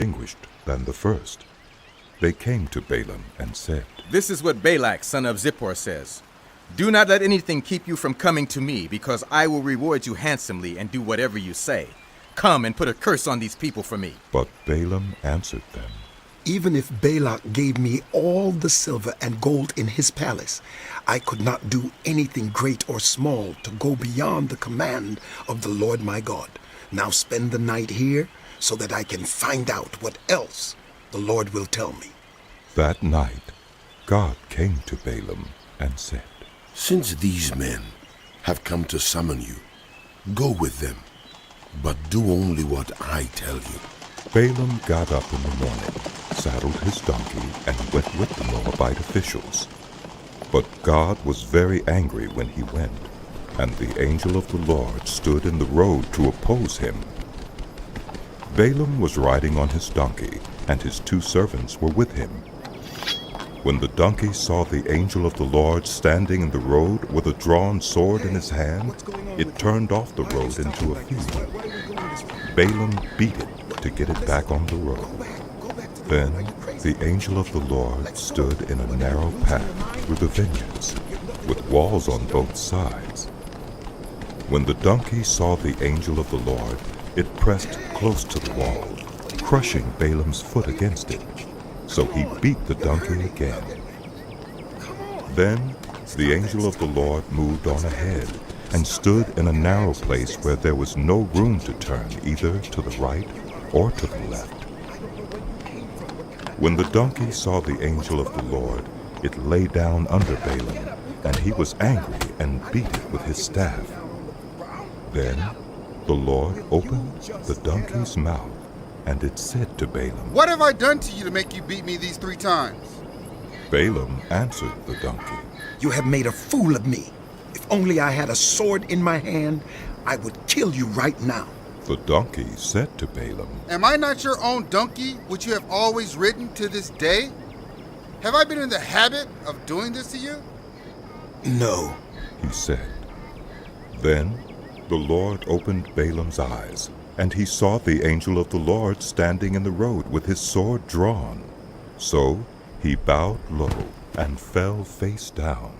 distinguished than the first. They came to Balaam and said, "This is what Balak, son of Zippor, says. Do not let anything keep you from coming to me, because I will reward you handsomely and do whatever you say. Come and put a curse on these people for me." But Balaam answered them, Even if Balak gave me all the silver and gold in his palace, I could not do anything great or small to go beyond the command of the Lord my God. Now spend the night here so that I can find out what else the Lord will tell me. That night God came to Balaam and said, Since these men have come to summon you, go with them, but do only what I tell you. Balaam got up in the morning, saddled his donkey, and went with the Moabite officials. But God was very angry when he went, and the angel of the Lord stood in the road to oppose him. Balaam was riding on his donkey, and his 2 servants were with him. When the donkey saw the angel of the Lord standing in the road with a drawn sword in his hand, it turned off the road into a field. Balaam beat it to get it back on the road. Then the angel of the Lord stood in a narrow path through the vineyards, with walls on both sides. When the donkey saw the angel of the Lord, it pressed close to the wall, crushing Balaam's foot against it. So he beat the donkey again. Then the angel of the Lord moved on ahead and stood in a narrow place where there was no room to turn either to the right or to the left. When the donkey saw the angel of the Lord, it lay down under Balaam, and he was angry and beat it with his staff. Then the Lord opened the donkey's mouth, and it said to Balaam, "What have I done to you to make you beat me these 3 times?" Balaam answered the donkey, You have made a fool of me. If only I had a sword in my hand, I would kill you right now. The donkey said to Balaam, "Am I not your own donkey, which you have always ridden to this day? Have I been in the habit of doing this to you?" No. he said. Then the Lord opened Balaam's eyes, and he saw the angel of the Lord standing in the road with his sword drawn. So he bowed low and fell face down.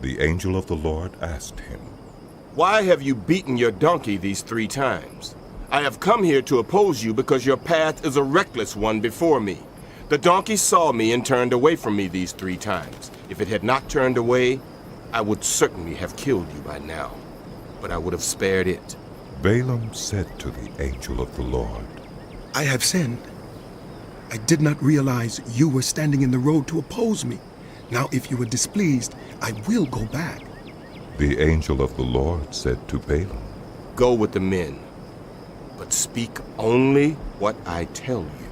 The angel of the Lord asked him, Why have you beaten your donkey these 3 times? I have come here to oppose you because your path is a reckless one before me. The donkey saw me and turned away from me these 3 times. If it had not turned away, I would certainly have killed you by now, but I would have spared it. Balaam said to the angel of the Lord, I have sinned. I did not realize you were standing in the road to oppose me. Now, if you are displeased, I will go back. The angel of the Lord said to Balaam, Go with the men, but speak only what I tell you.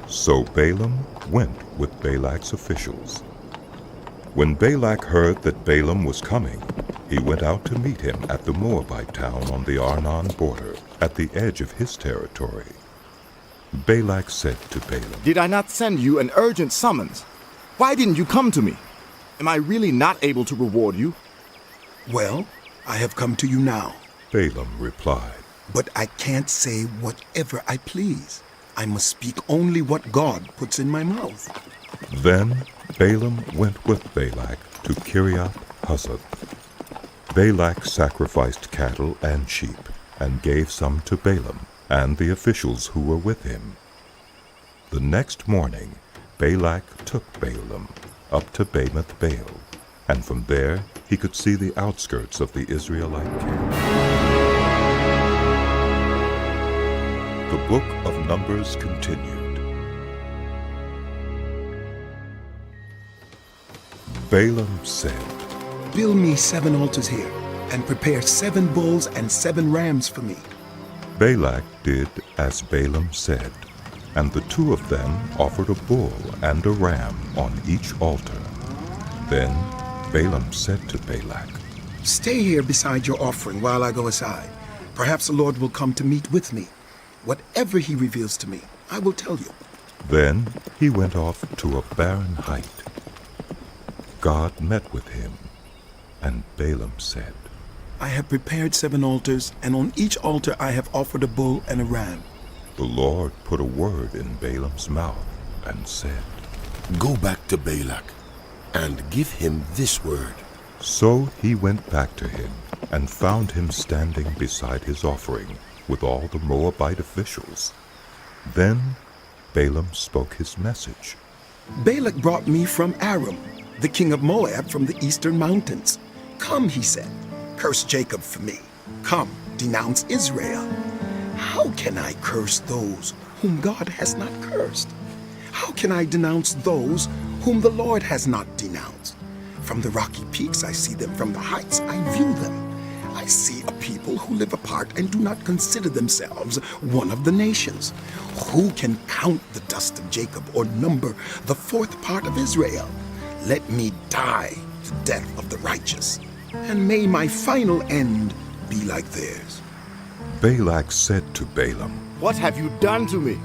So Balaam went with Balak's officials. When Balak heard that Balaam was coming, he went out to meet him at the Moabite town on the Arnon border, at the edge of his territory. Balak said to Balaam, Did I not send you an urgent summons? Why didn't you come to me? Am I really not able to reward you? Well, I have come to you now, Balaam replied, but I can't say whatever I please. I must speak only what God puts in my mouth. Then Balaam went with Balak to Kiriath Huzoth. Balak sacrificed cattle and sheep, and gave some to Balaam and the officials who were with him. The next morning Balak took Balaam up to Bamoth Baal, and from there he could see the outskirts of the Israelite camp. The book of Numbers continued. Balaam said, Build me 7 altars here, and prepare 7 bulls and 7 rams for me. Balak did as Balaam said, and the 2 of them offered a bull and a ram on each altar. Then Balaam said to Balak, Stay here beside your offering while I go aside. Perhaps the Lord will come to meet with me. Whatever he reveals to me, I will tell you. Then he went off to a barren height. God met with him, and Balaam said, I have prepared 7 altars, and on each altar I have offered a bull and a ram. The Lord put a word in Balaam's mouth and said, Go back to Balak and give him this word. So he went back to him and found him standing beside his offering with all the Moabite officials. Then Balaam spoke his message. Balak brought me from Aram, the king of Moab from the eastern mountains. Come, he said, curse Jacob for me. Come, denounce Israel. How can I curse those whom God has not cursed? How can I denounce those whom the Lord has not denounced? From the rocky peaks I see them, from the heights I view them. I see a people who live apart and do not consider themselves one of the nations. Who can count the dust of Jacob or number the fourth part of Israel? Let me die the death of the righteous, and may my final end be like theirs. Balak said to Balaam, What have you done to me?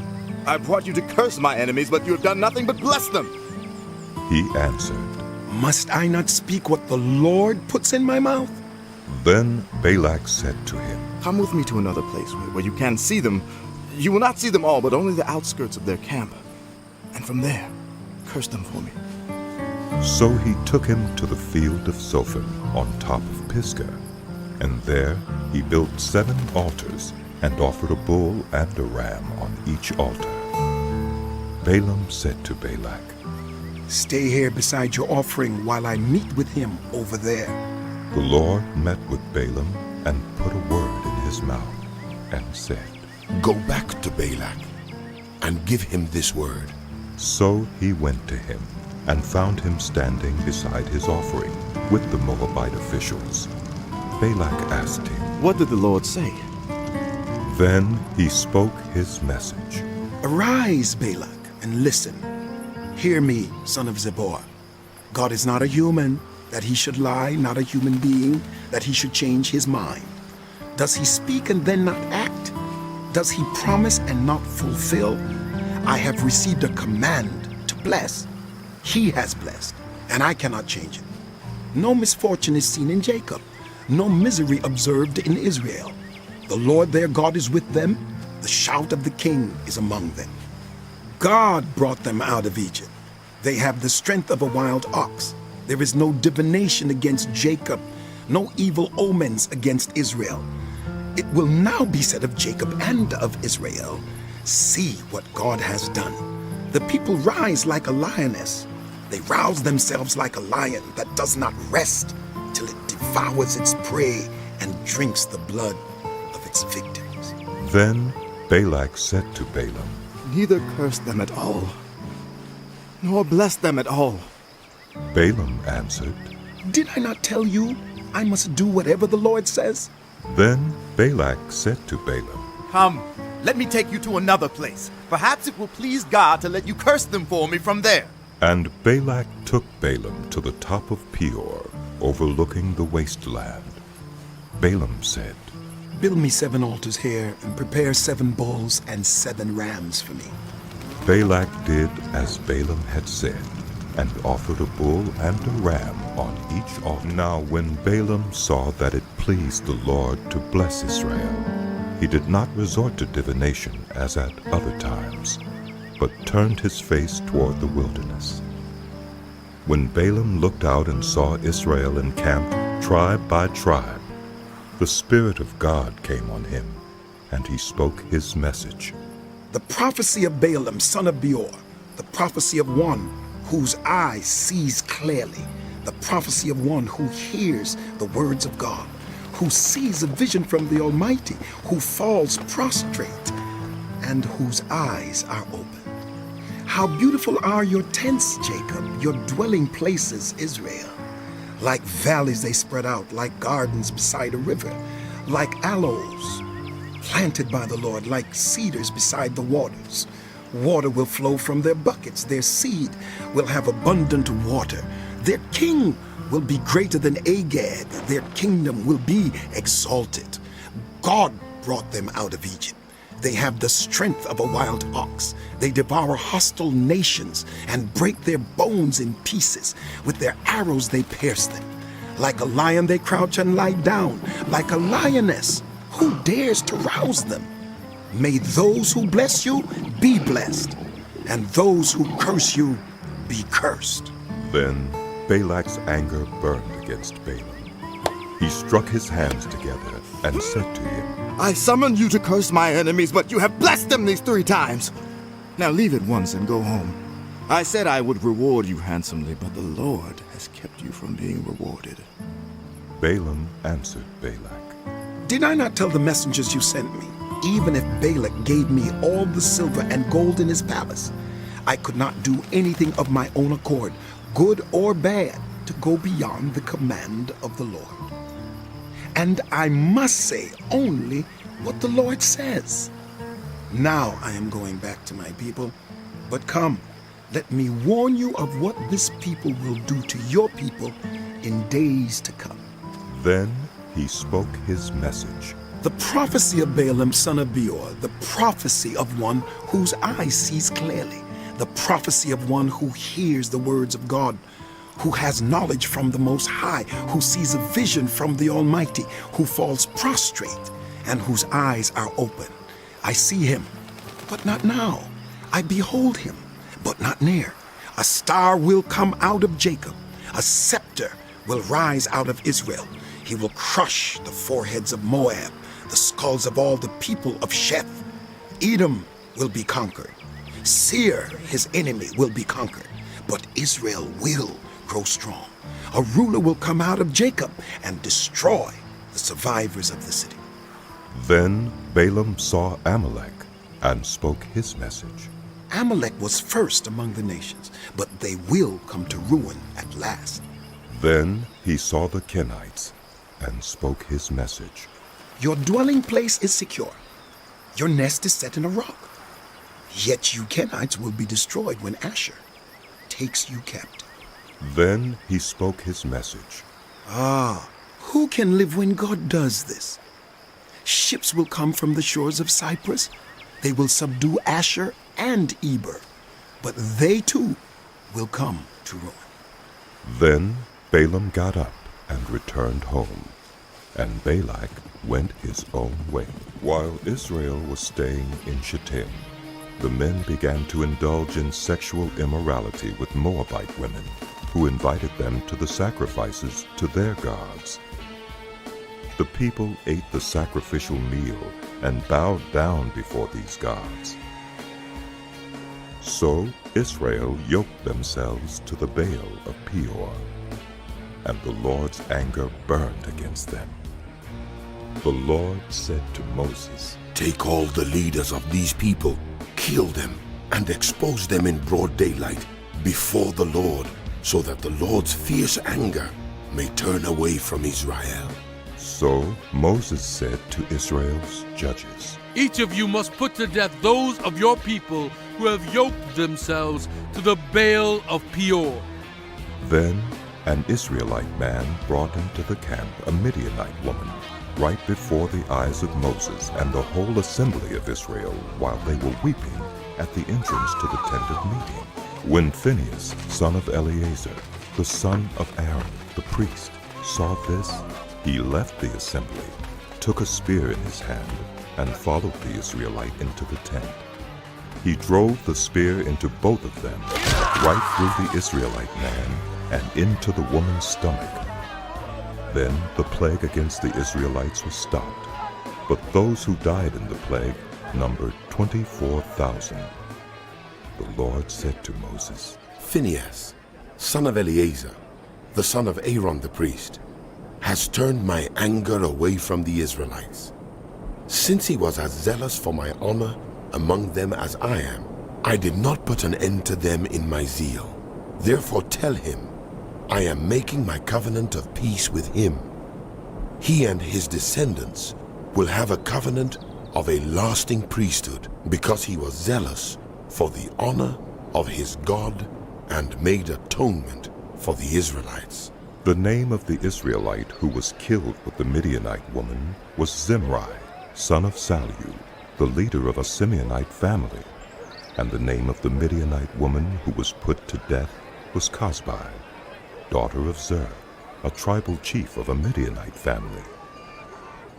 I brought you to curse my enemies, but you have done nothing but bless them. He answered. Must I not speak what the Lord puts in my mouth? Then Balak said to him, Come with me to another place where you can see them. You will not see them all, but only the outskirts of their camp. And from there, curse them for me. So he took him to the field of Zophim on top of Pisgah, and there he built 7 altars and offered a bull and a ram on each altar. Balaam said to Balak, Stay here beside your offering while I meet with him over there. The Lord met with Balaam and put a word in his mouth and said, Go back to Balak and give him this word. So he went to him and found him standing beside his offering with the Moabite officials. Balak asked him. What did the Lord say? Then he spoke his message. Arise, Balak, and listen. Hear me, son of Zippor. God is not a human, that he should lie, not a human being, that he should change his mind. Does he speak and then not act? Does he promise and not fulfill? I have received a command to bless. He has blessed, and I cannot change it. No misfortune is seen in Jacob, no misery observed in Israel. The Lord their God is with them, the shout of the king is among them. God brought them out of Egypt. They have the strength of a wild ox. There is no divination against Jacob, no evil omens against Israel. It will now be said of Jacob and of Israel, see what God has done. The people rise like a lioness. They rouse themselves like a lion that does not rest till it devours its prey and drinks the blood of its victims. Then Balak said to Balaam, Neither curse them at all, nor bless them at all. Balaam answered. Did I not tell you I must do whatever the Lord says? Then Balak said to Balaam, Come, let me take you to another place. Perhaps it will please God to let you curse them for me from there. And Balak took Balaam to the top of Peor, overlooking the wasteland. Balaam said, Build me 7 altars here and prepare 7 bulls and 7 rams for me. Balak did as Balaam had said, and offered a bull and a ram on each altar. Now when Balaam saw that it pleased the Lord to bless Israel, he did not resort to divination as at other times, but turned his face toward the wilderness. When Balaam looked out and saw Israel encamped tribe by tribe, the Spirit of God came on him, and he spoke his message. The prophecy of Balaam, son of Beor, the prophecy of one whose eye sees clearly, the prophecy of one who hears the words of God, who sees a vision from the Almighty, who falls prostrate, and whose eyes are open. How beautiful are your tents, Jacob, your dwelling places, Israel. Like valleys they spread out, like gardens beside a river, like aloes planted by the Lord, like cedars beside the waters. Water will flow from their buckets. Their seed will have abundant water. Their king will be greater than Agag. Their kingdom will be exalted. God brought them out of Egypt. They have the strength of a wild ox. They devour hostile nations and break their bones in pieces. With their arrows they pierce them. Like a lion they crouch and lie down. Like a lioness, who dares to rouse them? May those who bless you be blessed, and those who curse you be cursed. Then Balak's anger burned against Balaam. He struck his hands together and said to him, I summoned you to curse my enemies, but you have blessed them these 3 times. Now leave at once and go home. I said I would reward you handsomely, but the Lord has kept you from being rewarded. Balaam answered Balak, Did I not tell the messengers you sent me? Even if Balak gave me all the silver and gold in his palace, I could not do anything of my own accord, good or bad, to go beyond the command of the Lord. And I must say only what the Lord says. Now I am going back to my people, but come, let me warn you of what this people will do to your people in days to come. Then he spoke his message. The prophecy of Balaam son of Beor, the prophecy of one whose eye sees clearly, the prophecy of one who hears the words of God, who has knowledge from the Most High, who sees a vision from the Almighty, who falls prostrate, and whose eyes are open. I see him, but not now. I behold him, but not near. A star will come out of Jacob. A scepter will rise out of Israel. He will crush the foreheads of Moab, the skulls of all the people of Sheth. Edom will be conquered. Seir, his enemy, will be conquered. But Israel will grow strong. A ruler will come out of Jacob and destroy the survivors of the city. Then Balaam saw Amalek and spoke his message. Amalek was first among the nations, but they will come to ruin at last. Then he saw the Kenites and spoke his message. Your dwelling place is secure. Your nest is set in a rock. Yet you Kenites will be destroyed when Asher takes you captive. Then he spoke his message. Who can live when God does this? Ships will come from the shores of Cyprus. They will subdue Asher and Eber, but they too will come to ruin. Then Balaam got up and returned home, and Balak went his own way. While Israel was staying in Shittim, the men began to indulge in sexual immorality with Moabite women, who invited them to the sacrifices to their gods. The people ate the sacrificial meal and bowed down before these gods. So Israel yoked themselves to the Baal of Peor, and the Lord's anger burned against them. The Lord said to Moses, Take all the leaders of these people, kill them, and expose them in broad daylight before the Lord, so that the Lord's fierce anger may turn away from Israel. So Moses said to Israel's judges, Each of you must put to death those of your people who have yoked themselves to the Baal of Peor. Then an Israelite man brought into the camp a Midianite woman, right before the eyes of Moses and the whole assembly of Israel, while they were weeping at the entrance to the tent of meeting. When Phinehas, son of Eleazar, the son of Aaron, the priest, saw this, he left the assembly, took a spear in his hand, and followed the Israelite into the tent. He drove the spear into both of them, right through the Israelite man and into the woman's stomach. Then the plague against the Israelites was stopped, but those who died in the plague numbered 24,000. The Lord said to Moses, Phinehas, son of Eleazar, the son of Aaron the priest, has turned my anger away from the Israelites. Since he was as zealous for my honor among them as I am, I did not put an end to them in my zeal. Therefore tell him, I am making my covenant of peace with him. He and his descendants will have a covenant of a lasting priesthood, because he was zealous for the honor of his God and made atonement for the Israelites. The name of the Israelite who was killed with the Midianite woman was Zimri, son of Salu, the leader of a Simeonite family. And the name of the Midianite woman who was put to death was Cosbi, daughter of Zer, a tribal chief of a Midianite family.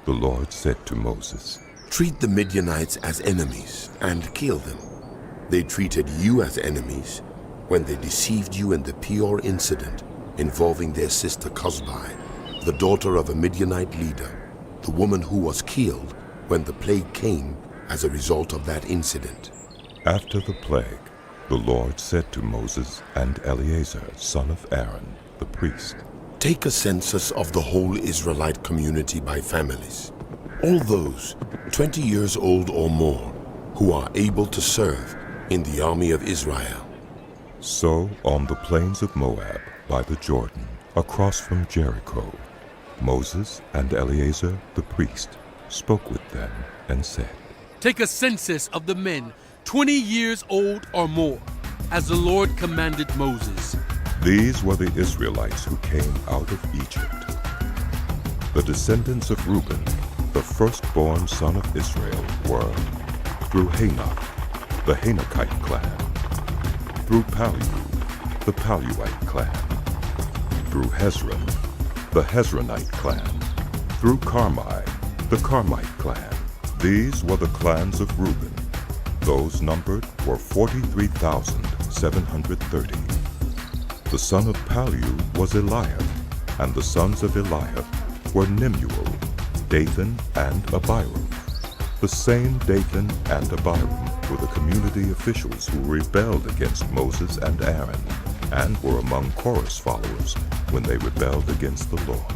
The Lord said to Moses, treat the Midianites as enemies and kill them. They treated you as enemies when they deceived you in the Peor incident involving their sister Cosbi, the daughter of a Midianite leader, the woman who was killed when the plague came as a result of that incident. After the plague, the Lord said to Moses and Eleazar, son of Aaron, the priest, Take a census of the whole Israelite community by families. All those 20 years old or more who are able to serve in the army of Israel. So on the plains of Moab, by the Jordan, across from Jericho, Moses and Eleazar the priest spoke with them and said, Take a census of the men 20 years old or more, as the Lord commanded Moses. These were the Israelites who came out of Egypt. The descendants of Reuben, the firstborn son of Israel, were through Hanok, the Hanokite clan, through Palu, the Paluite clan, through Hezron, the Hezronite clan, through Carmi, the Carmite clan. These were the clans of Reuben. Those numbered were 43,730. The son of Palu was Eliab, and the sons of Eliab were Nemuel, Dathan, and Abiram. The same Dathan and Abiram were the community officials who rebelled against Moses and Aaron, and were among Korah's followers when they rebelled against the Lord.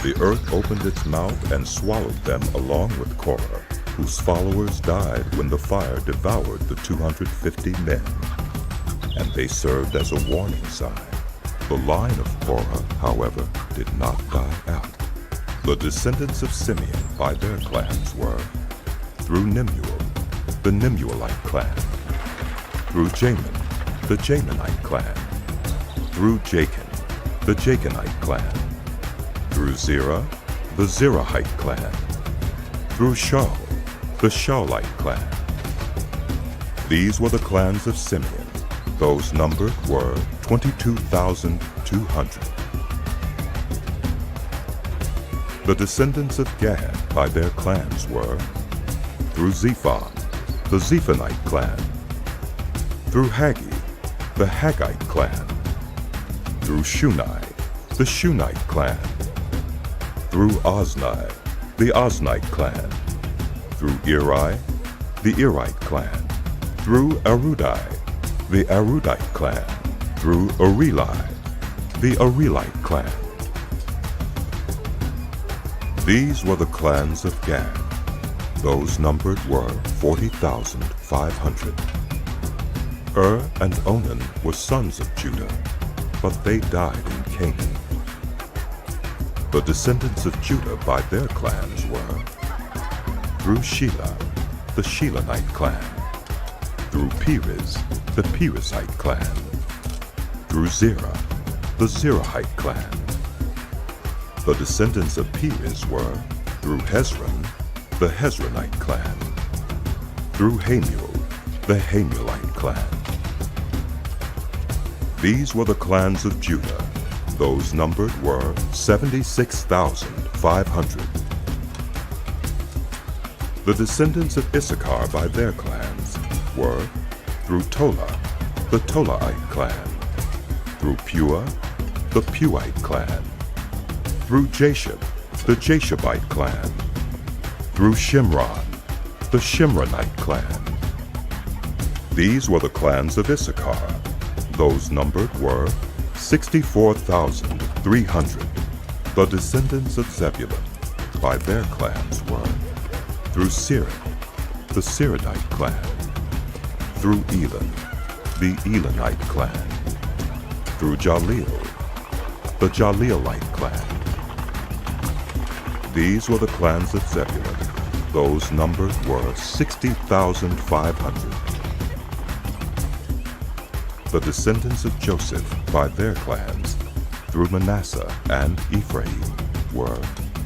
The earth opened its mouth and swallowed them along with Korah, whose followers died when the fire devoured the 250 men. And they served as a warning sign. The line of Korah, however, did not die out. The descendants of Simeon by their clans were through Nemuel, the Nemuelite clan, through Jamin, the Jaminite clan, through Jachin, the Jachinite clan, through Zerah, the Zerahite clan, through Shaul, the Shaulite clan. These were the clans of Simeon. Those numbered were 22,200. The descendants of Gad by their clans were through Zephon, the Zephonite clan, through Haggi, the Haggite clan, through Shunai, the Shunite clan, through Ozni, the Oznite clan, through Eri, the Erite clan, through Arudai, the Arudite clan, through Areli, the Arelite clan. These were the clans of Gad. Those numbered were 40,500. And Onan were sons of Judah, but they died in Canaan. The descendants of Judah by their clans were through Shelah, the Shelanite clan, through Perez, the Perezite clan, through Zerah, the Zerahite clan. The descendants of Perez were through Hezron, the Hezronite clan, through Hamuel, the Hamuelite clan. These were the clans of Judah. Those numbered were 76,500. The descendants of Issachar by their clans were through Tola, the Tolaite clan, through Pua, the Puite clan, through Jashub, the Jashabite clan, through Shimron, the Shimronite clan. These were the clans of Issachar. Those numbered were 64,300. The descendants of Zebulun by their clans were through Sered, the Seredite clan, through Elon, the Elonite clan, through Jaleel, the Jaleelite clan. These were the clans of Zebulun. Those numbered were 60,500. The descendants of Joseph by their clans through Manasseh and Ephraim were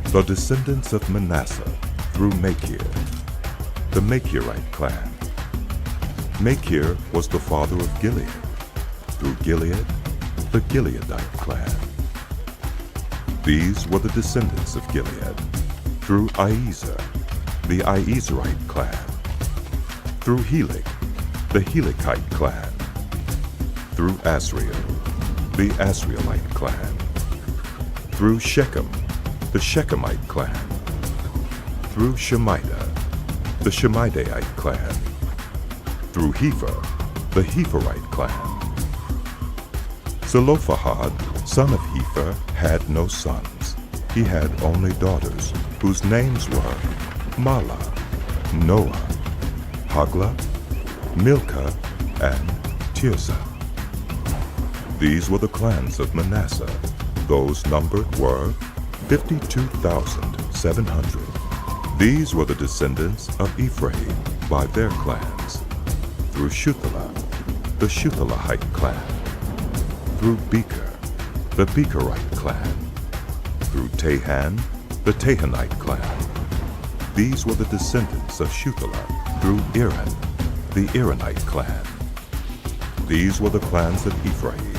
the descendants of Manasseh through Machir, the Machirite clan. Machir was the father of Gilead, through Gilead, the Gileadite clan. These were the descendants of Gilead through Iezer, the Iezerite clan. Through Helek, the Helekite clan. Through Asriel, the Asrielite clan. Through Shechem, the Shechemite clan. Through Shemida, the Shemidaite clan. Through Hepher, the Hepherite clan. Zelophehad, son of Hepher, had no sons. He had only daughters, whose names were Mahlah, Noah, Hoglah, Milcah, and Tirzah. These were the clans of Manasseh. Those numbered were 52,700. These were the descendants of Ephraim by their clans. Through Shuthelah, the Shuthelahite clan. Through Becher, the Becherite clan. Through Tahan, the Tahanite clan. These were the descendants of Shuthelah through Iran, the Iranite clan. These were the clans of Ephraim.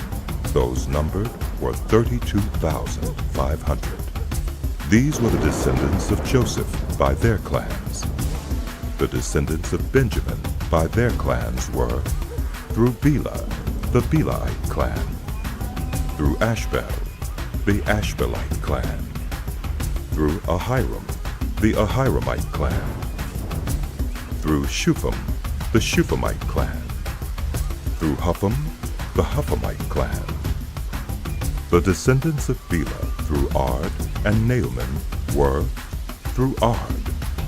Those numbered were 32,500. These were the descendants of Joseph by their clans. The descendants of Benjamin by their clans were through Bela, the Belite clan. Through Ashbel, the Ashbelite clan. Through Ahiram, the Ahiramite clan. Through Shupham, the Shuphamite clan. Through Hupham, the Huphamite clan. The descendants of Bela through Ard and Naaman were through Ard,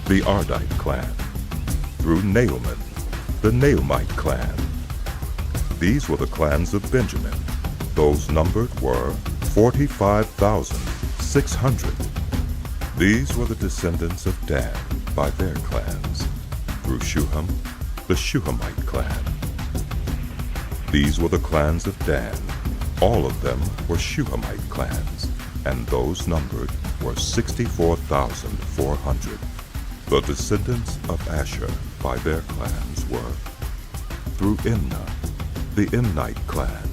the Ardite clan. Through Naaman, the Naamite clan. These were the clans of Benjamin. Those numbered were 45,600. These were the descendants of Dan by their clans. Through Shuham, the Shuhamite clan. These were the clans of Dan. All of them were Shuhamite clans, and those numbered were 64,400. The descendants of Asher by their clans were through Imnah, the Imnite clan.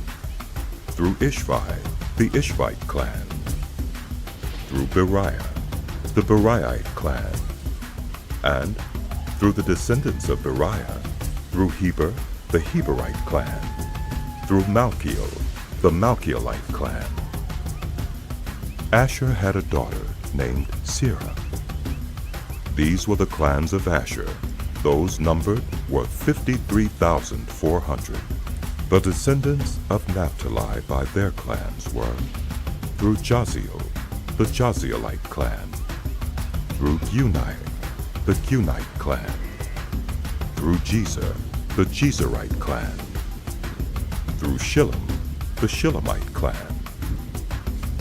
Through Ishvi, the Ishvite clan. Through Beriah, the Beriahite clan. And through the descendants of Beriah, through Heber, the Heberite clan. Through Malchiel, the Malchielite clan. Asher had a daughter named Serah. These were the clans of Asher. Those numbered were 53,400. The descendants of Naphtali by their clans were through Jaziel, the Jazielite clan. Through Guni, the Gunite clan. Through Jezer, the Jezerite clan. Through Shillem, the Shillemite clan.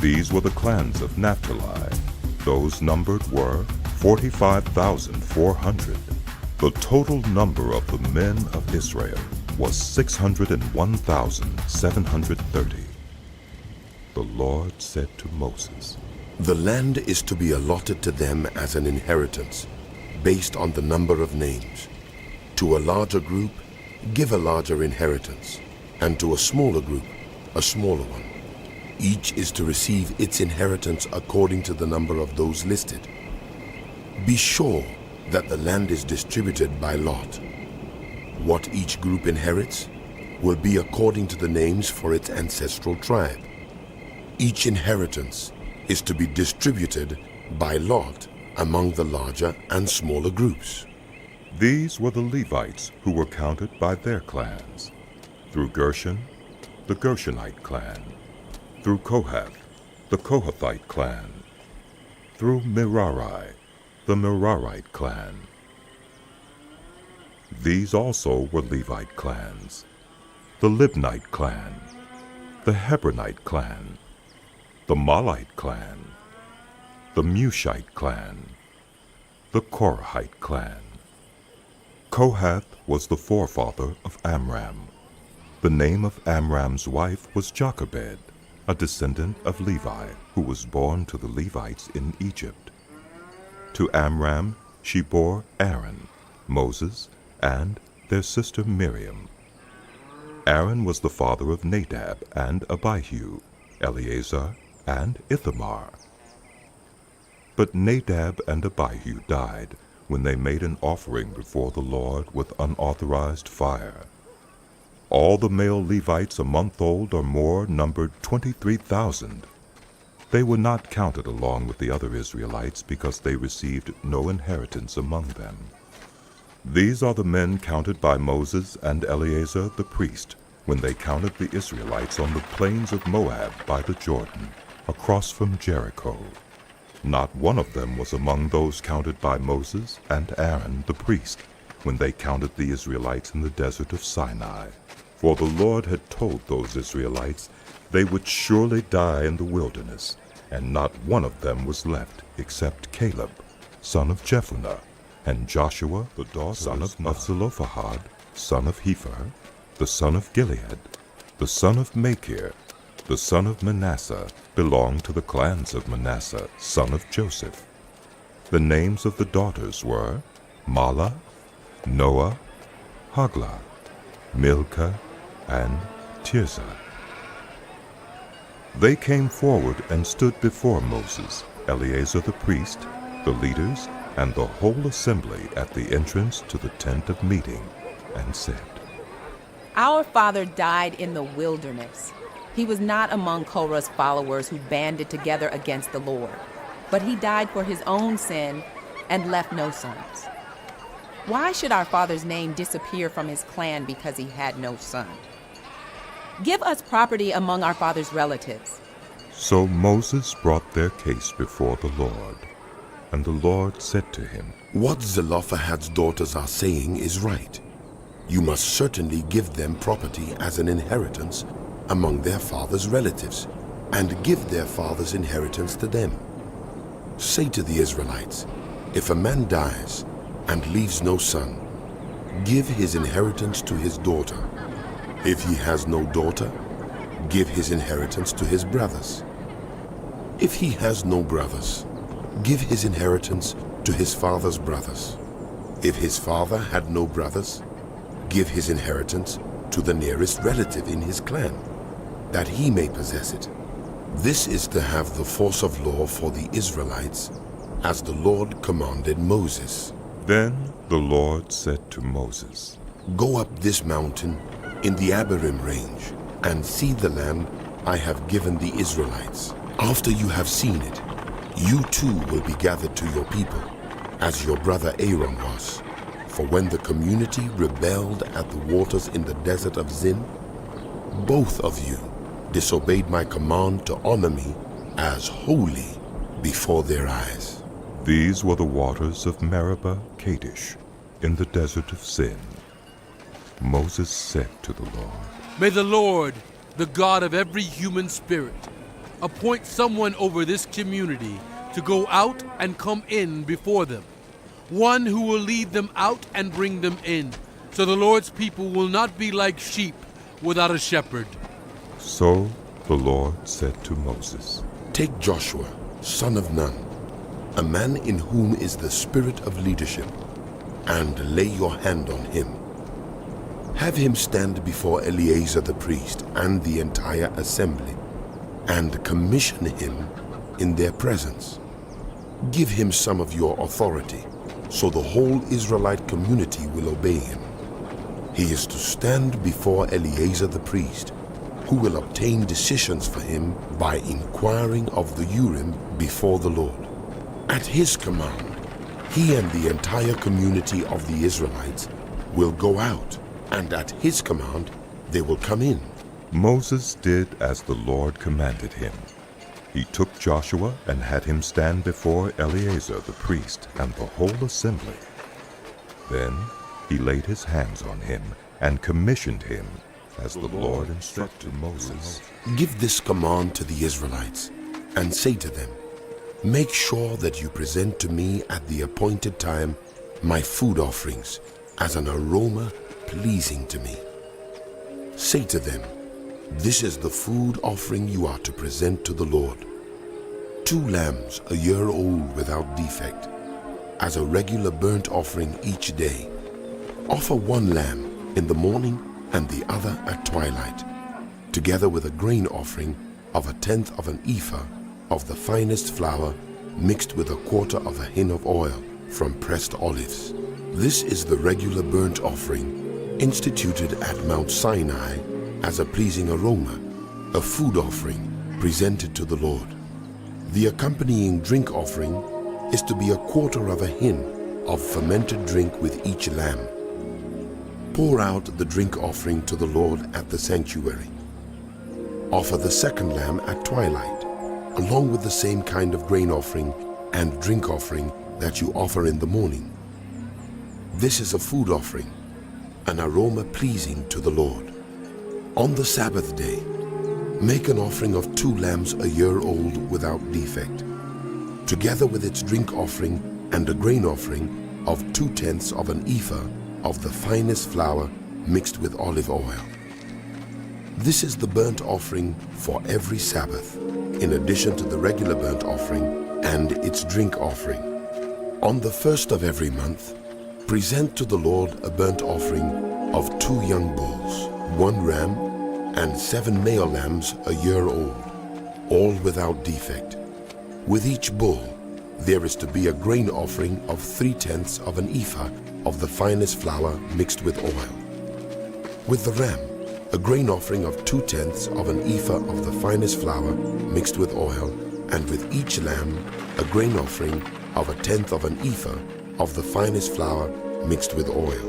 These were the clans of Naphtali. Those numbered were 45,400. The total number of the men of Israel was 601,730. The Lord said to Moses, The land is to be allotted to them as an inheritance, based on the number of names. To a larger group, give a larger inheritance, and to a smaller group, a smaller one. Each is to receive its inheritance according to the number of those listed. Be sure that the land is distributed by lot. What each group inherits will be according to the names for its ancestral tribe. Each inheritance is to be distributed by lot among the larger and smaller groups. These were the Levites who were counted by their clans. Through Gershon, the Gershonite clan. Through Kohath, the Kohathite clan. Through Merari, the Merarite clan. These also were Levite clans. The Libnite clan, the Hebronite clan, the Malite clan, the Mushite clan, the Korahite clan. Kohath was the forefather of Amram. The name of Amram's wife was Jochebed, a descendant of Levi, who was born to the Levites in Egypt. To Amram she bore Aaron, Moses, and their sister Miriam. Aaron was the father of Nadab and Abihu, Eleazar, and Ithamar. But Nadab and Abihu died when they made an offering before the Lord with unauthorized fire. All the male Levites a month old or more numbered 23,000. They were not counted along with the other Israelites because they received no inheritance among them. These are the men counted by Moses and Eleazar the priest when they counted the Israelites on the plains of Moab by the Jordan, across from Jericho. Not one of them was among those counted by Moses and Aaron the priest when they counted the Israelites in the desert of Sinai. For the Lord had told those Israelites they would surely die in the wilderness, and not one of them was left except Caleb, son of Jephunneh, and Joshua, son of Zelophehad, son of Hepher, the son of Gilead, the son of Machir, the son of Manasseh, belonged to the clans of Manasseh, son of Joseph. The names of the daughters were Mahlah, Noah, Hoglah, Milcah, and Tirzah. They came forward and stood before Moses, Eleazar the priest, the leaders, and the whole assembly at the entrance to the tent of meeting, and said, Our father died in the wilderness. He was not among Korah's followers who banded together against the Lord, but he died for his own sin and left no sons. Why should our father's name disappear from his clan because he had no son? Give us property among our father's relatives. So Moses brought their case before the Lord. And the Lord said to him, What Zelophehad's daughters are saying is right. You must certainly give them property as an inheritance among their father's relatives, and give their father's inheritance to them. Say to the Israelites, if a man dies and leaves no son, give his inheritance to his daughter. If he has no daughter, give his inheritance to his brothers. If he has no brothers, give his inheritance to his father's brothers. If his father had no brothers, give his inheritance to the nearest relative in his clan, that he may possess it. This is to have the force of law for the Israelites, as the Lord commanded Moses. Then the Lord said to Moses, Go up this mountain in the Abarim range, and see the land I have given the Israelites. After you have seen it, you too will be gathered to your people, as your brother Aaron was. For when the community rebelled at the waters in the desert of Zin, both of you disobeyed my command to honor me as holy before their eyes. These were the waters of Meribah Kadesh, in the desert of Sin. Moses said to the Lord, May the Lord, the God of every human spirit, appoint someone over this community to go out and come in before them, one who will lead them out and bring them in, so the Lord's people will not be like sheep without a shepherd. So the Lord said to Moses, Take Joshua, son of Nun, a man in whom is the spirit of leadership, and lay your hand on him. Have him stand before Eleazar the priest and the entire assembly, and commission him in their presence. Give him some of your authority, so the whole Israelite community will obey him. He is to stand before Eleazar the priest, who will obtain decisions for him by inquiring of the Urim before the Lord. At his command, he and the entire community of the Israelites will go out, and at his command they will come in. Moses did as the Lord commanded him. He took Joshua and had him stand before Eleazar the priest and the whole assembly. Then he laid his hands on him and commissioned him, as the Lord instructed Moses. Give this command to the Israelites, and say to them, Make sure that you present to me at the appointed time my food offerings as an aroma pleasing to me. Say to them, This is the food offering you are to present to the Lord. 2 lambs a year old without defect, as a regular burnt offering each day. Offer 1 lamb in the morning and the other at twilight, together with a grain offering of 1/10 of an ephah of the finest flour mixed with 1/4 of a hin of oil from pressed olives. This is the regular burnt offering instituted at Mount Sinai as a pleasing aroma, a food offering presented to the Lord. The accompanying drink offering is to be a quarter of a hin of fermented drink with each lamb. Pour out the drink offering to the Lord at the sanctuary. Offer the second lamb at twilight, along with the same kind of grain offering and drink offering that you offer in the morning. This is a food offering, an aroma pleasing to the Lord. On the Sabbath day, make an offering of 2 lambs a year old without defect, together with its drink offering and a grain offering of 2/10 of an ephah of the finest flour mixed with olive oil. This is the burnt offering for every Sabbath, in addition to the regular burnt offering and its drink offering. On the first of every month, present to the Lord a burnt offering of 2 young bulls, 1 ram, and 7 male lambs a year old, all without defect. With each bull, there is to be a grain offering of 3/10 of an ephah of the finest flour mixed with oil. With the ram, a grain offering of 2/10 of an ephah of the finest flour mixed with oil, and with each lamb, a grain offering of 1/10 of an ephah of the finest flour mixed with oil.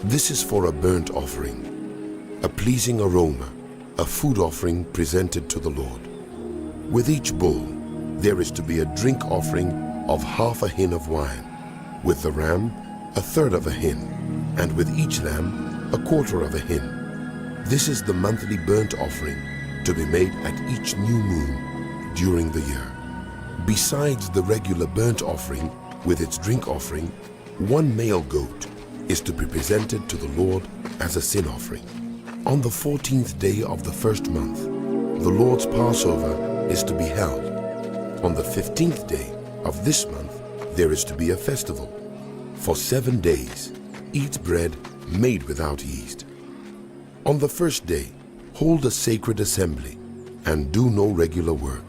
This is for a burnt offering, a pleasing aroma, a food offering presented to the Lord. With each bull, there is to be a drink offering of half a hin of wine, with the ram, 1/3 of a hin, and with each lamb, 1/4 of a hin. This is the monthly burnt offering to be made at each new moon during the year. Besides the regular burnt offering with its drink offering, 1 male goat is to be presented to the Lord as a sin offering. On the 14th day of the first month, the Lord's Passover is to be held. On the 15th day of this month, there is to be a festival. For 7 days, eat bread made without yeast. On the first day, hold a sacred assembly and do no regular work.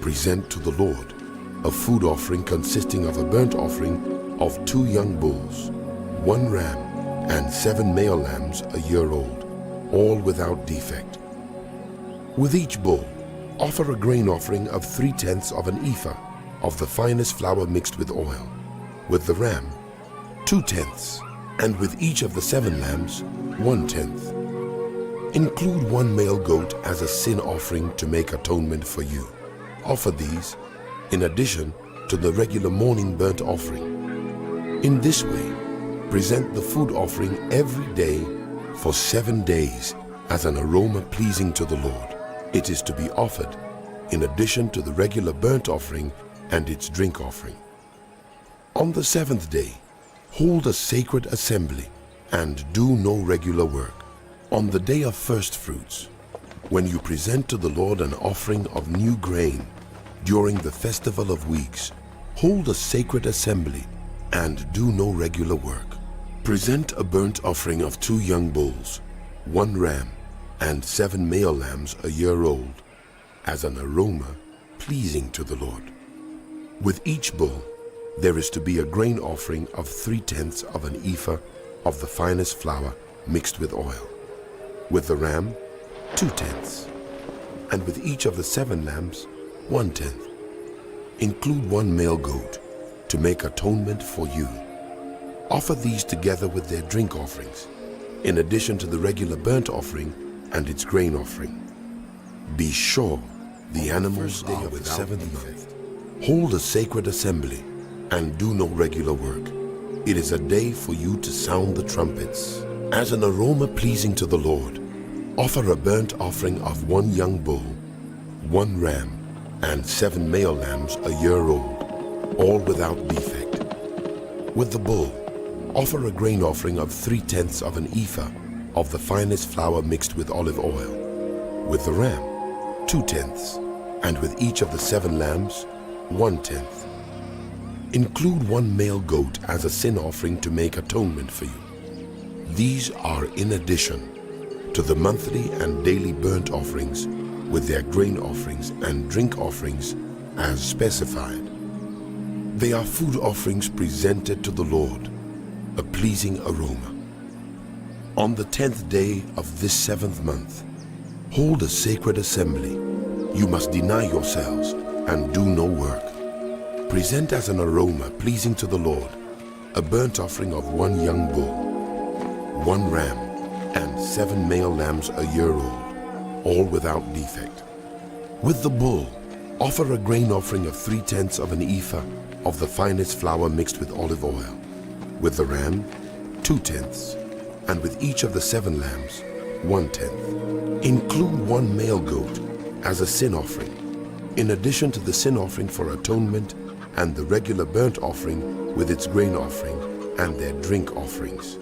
Present to the Lord a food offering consisting of a burnt offering of 2 young bulls, 1 ram, and 7 male lambs a year old, all without defect. With each bull, offer a grain offering of 3/10 of an ephah of the finest flour mixed with oil. With the ram, 2/10, and with each of the 7 lambs, 1/10. Include 1 male goat as a sin offering to make atonement for you. Offer these in addition to the regular morning burnt offering. In this way, present the food offering every day for 7 days as an aroma pleasing to the Lord. It is to be offered in addition to the regular burnt offering and its drink offering. On the 7th day, hold a sacred assembly and do no regular work. On the day of first fruits, when you present to the Lord an offering of new grain during the festival of weeks, hold a sacred assembly and do no regular work. Present a burnt offering of 2 young bulls, 1 ram, and 7 male lambs a year old, as an aroma pleasing to the Lord. With each bull, there is to be a grain offering of 3/10 of an ephah of the finest flour mixed with oil. With the ram, 2/10, and with each of the 7 lambs, 1/10. Include 1 male goat to make atonement for you. Offer these together with their drink offerings, in addition to the regular burnt offering and its grain offering. Be sure the animals are without the 7th month. Hold a sacred assembly and do no regular work. It is a day for you to sound the trumpets. As an aroma pleasing to the Lord, offer a burnt offering of 1 young bull, 1 ram, and 7 male lambs a year old, all without defect. With the bull, offer a grain offering of 3/10 of an ephah of the finest flour mixed with olive oil. With the ram, 2/10, and with each of the 7 lambs, 1/10. Include 1 male goat as a sin offering to make atonement for you. These are in addition to the monthly and daily burnt offerings with their grain offerings and drink offerings as specified. They are food offerings presented to the Lord, a pleasing aroma. On the 10th day of this 7th month, hold a sacred assembly. You must deny yourselves and do no work. Present as an aroma pleasing to the Lord a burnt offering of 1 young bull, 1 ram, and 7 male lambs a year old, all without defect. With the bull, offer a grain offering of 3/10 of an ephah of the finest flour mixed with olive oil. With the ram, 2/10, and with each of the 7 lambs, 1/10. Include 1 male goat as a sin offering, in addition to the sin offering for atonement and the regular burnt offering with its grain offering and their drink offerings.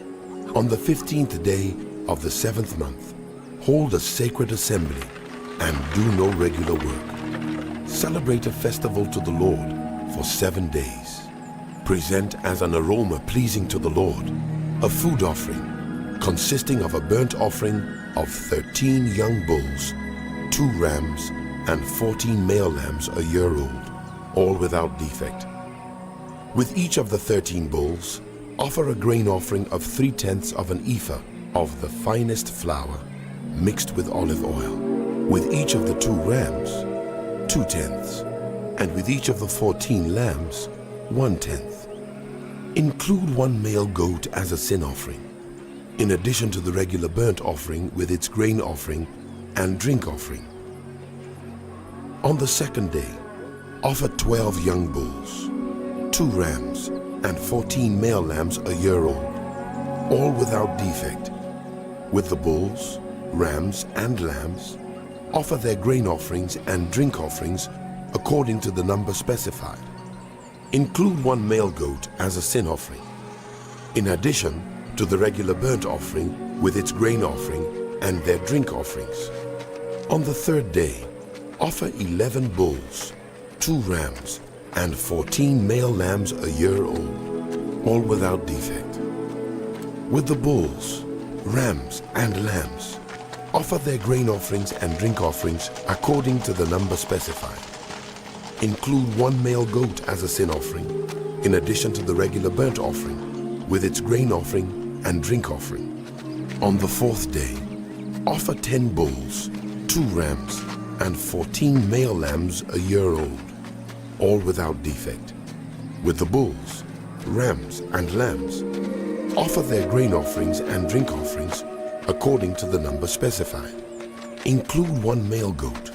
On the 15th day of the 7th month, hold a sacred assembly and do no regular work. Celebrate a festival to the Lord for 7 days. Present as an aroma pleasing to the Lord a food offering consisting of a burnt offering of 13 young bulls, 2 rams, and 14 male lambs a year old, all without defect. With each of the 13 bulls, offer a grain offering of 3/10 of an ephah of the finest flour mixed with olive oil. With each of the 2 rams, 2/10, and with each of the 14 lambs, 1/10. Include 1 male goat as a sin offering, in addition to the regular burnt offering with its grain offering and drink offering. On the 2nd day, offer 12 young bulls, 2 rams, and 14 male lambs a year old, all without defect. With the bulls, rams, and lambs, offer their grain offerings and drink offerings according to the number specified. Include 1 male goat as a sin offering, in addition to the regular burnt offering with its grain offering and their drink offerings. On the 3rd day, offer 11 bulls, 2 rams, and 14 male lambs a year old, all without defect. With the bulls, rams, and lambs, offer their grain offerings and drink offerings according to the number specified. Include 1 male goat as a sin offering, in addition to the regular burnt offering, with its grain offering and drink offering. On the 4th day, offer 10 bulls, 2 rams, and 14 male lambs a year old, all without defect. With the bulls, rams, and lambs, offer their grain offerings and drink offerings according to the number specified. Include 1 male goat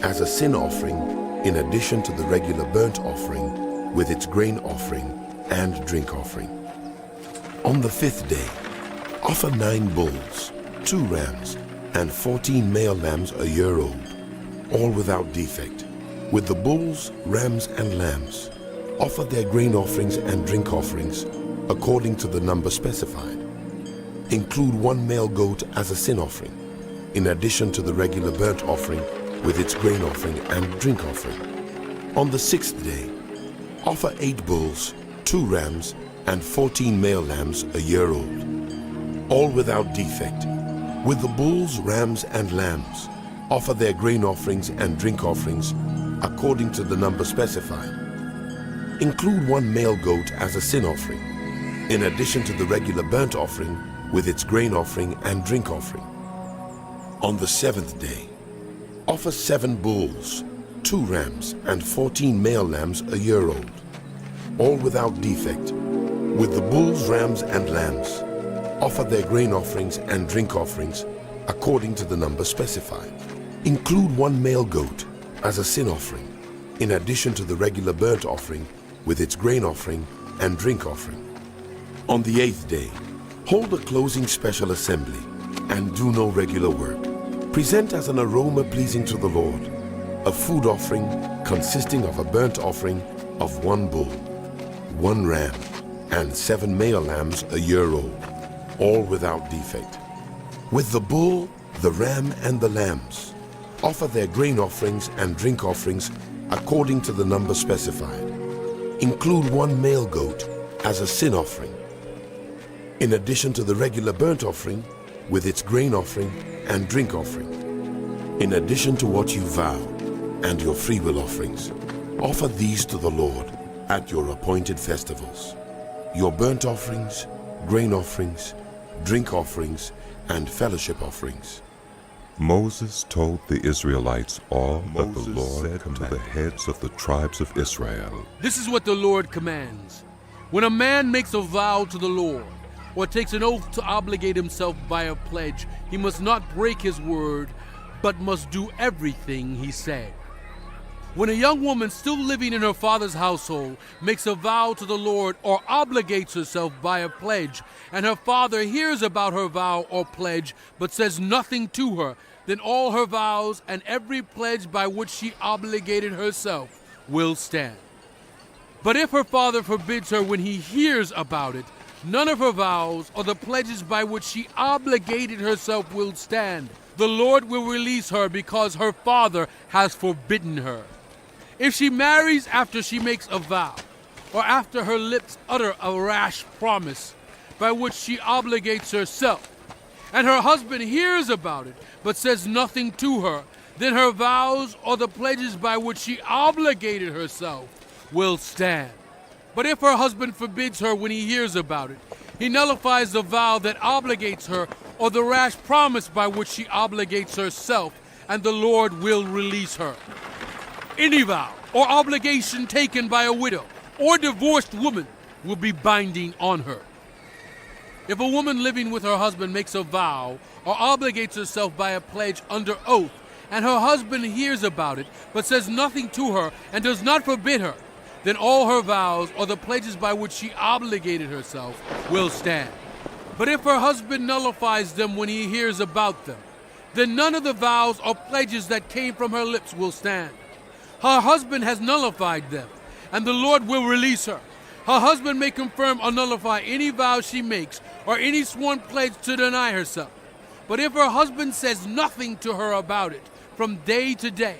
as a sin offering in addition to the regular burnt offering with its grain offering and drink offering. On the 5th day, offer 9 bulls, 2 rams, and 14 male lambs a year old, all without defect. With the bulls, rams, and lambs, offer their grain offerings and drink offerings according to the number specified. Include 1 male goat as a sin offering, in addition to the regular burnt offering with its grain offering and drink offering. On the 6th day, offer 8 bulls, 2 rams, and 14 male lambs a year old, all without defect. With the bulls, rams, and lambs, offer their grain offerings and drink offerings according to the number specified. Include 1 male goat as a sin offering, in addition to the regular burnt offering with its grain offering and drink offering. On the 7th day, offer 7 bulls, 2 rams, and 14 male lambs a year old, all without defect. With the bulls, rams, and lambs, offer their grain offerings and drink offerings according to the number specified. Include 1 male goat as a sin offering, in addition to the regular burnt offering with its grain offering and drink offering. On the 8th day, hold a closing special assembly and do no regular work. Present as an aroma pleasing to the Lord a food offering consisting of a burnt offering of 1 bull, 1 ram, and 7 male lambs a year old, all without defect. With the bull, the ram, and the lambs, offer their grain offerings and drink offerings according to the number specified. Include 1 male goat as a sin offering, in addition to the regular burnt offering with its grain offering and drink offering. In addition to what you vow and your freewill offerings, offer these to the Lord at your appointed festivals, your burnt offerings, grain offerings, drink offerings, and fellowship offerings. Moses told the Israelites all that the Lord said to the heads of the tribes of Israel. This is what the Lord commands. When a man makes a vow to the Lord, or takes an oath to obligate himself by a pledge, he must not break his word, but must do everything he said. When a young woman still living in her father's household makes a vow to the Lord or obligates herself by a pledge, and her father hears about her vow or pledge but says nothing to her, then all her vows and every pledge by which she obligated herself will stand. But if her father forbids her when he hears about it, none of her vows or the pledges by which she obligated herself will stand. The Lord will release her because her father has forbidden her. If she marries after she makes a vow, or after her lips utter a rash promise by which she obligates herself, and her husband hears about it but says nothing to her, then her vows or the pledges by which she obligated herself will stand. But if her husband forbids her when he hears about it, he nullifies the vow that obligates her or the rash promise by which she obligates herself, and the Lord will release her. Any vow or obligation taken by a widow or divorced woman will be binding on her. If a woman living with her husband makes a vow or obligates herself by a pledge under oath, and her husband hears about it but says nothing to her and does not forbid her, then all her vows or the pledges by which she obligated herself will stand. But if her husband nullifies them when he hears about them, then none of the vows or pledges that came from her lips will stand. Her husband has nullified them, and the Lord will release her. Her husband may confirm or nullify any vow she makes or any sworn pledge to deny herself. But if her husband says nothing to her about it from day to day,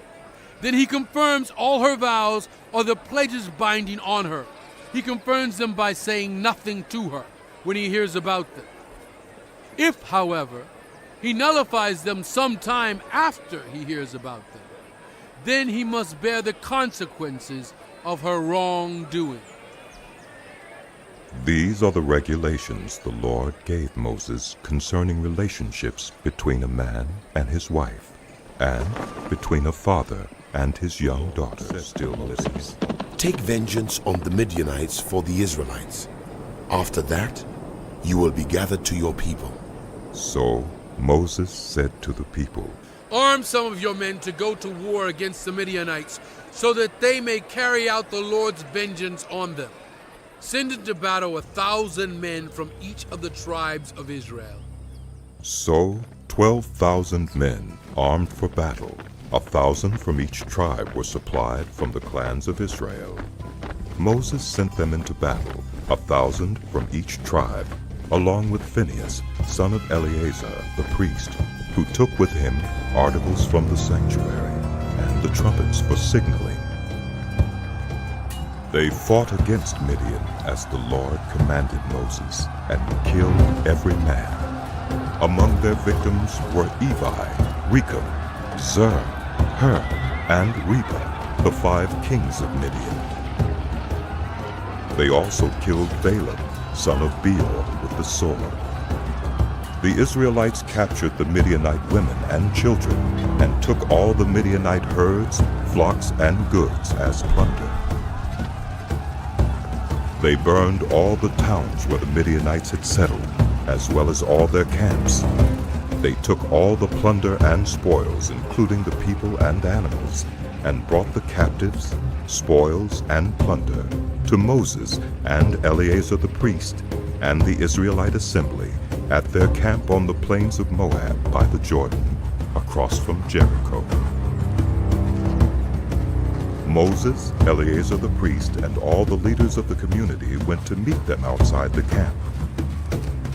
then he confirms all her vows or the pledges binding on her. He confirms them by saying nothing to her when he hears about them. If, however, he nullifies them sometime after he hears about them, then he must bear the consequences of her wrongdoing. These are the regulations the Lord gave Moses concerning relationships between a man and his wife, and between a father and his young daughter. Still listens. Take vengeance on the Midianites for the Israelites. After that, you will be gathered to your people. So Moses said to the people, Arm some of your men to go to war against the Midianites, so that they may carry out the Lord's vengeance on them. Send into battle 1,000 men from each of the tribes of Israel. So 12,000 men armed for battle, 1,000 from each tribe, were supplied from the clans of Israel. Moses sent them into battle, 1,000 from each tribe, along with Phinehas, son of Eleazar, the priest, who took with him articles from the sanctuary and the trumpets for signaling. They fought against Midian as the Lord commanded Moses, and killed every man. Among their victims were Evi, Rechab, Zur, Hur, and Reba, the 5 kings of Midian. They also killed Balaam, son of Beor, with the sword. The Israelites captured the Midianite women and children, and took all the Midianite herds, flocks, and goods as plunder. They burned all the towns where the Midianites had settled, as well as all their camps. They took all the plunder and spoils, including the people and animals, and brought the captives, spoils, and plunder to Moses and Eleazar the priest and the Israelite assembly at their camp on the plains of Moab by the Jordan, across from Jericho. Moses, Eleazar the priest, and all the leaders of the community went to meet them outside the camp.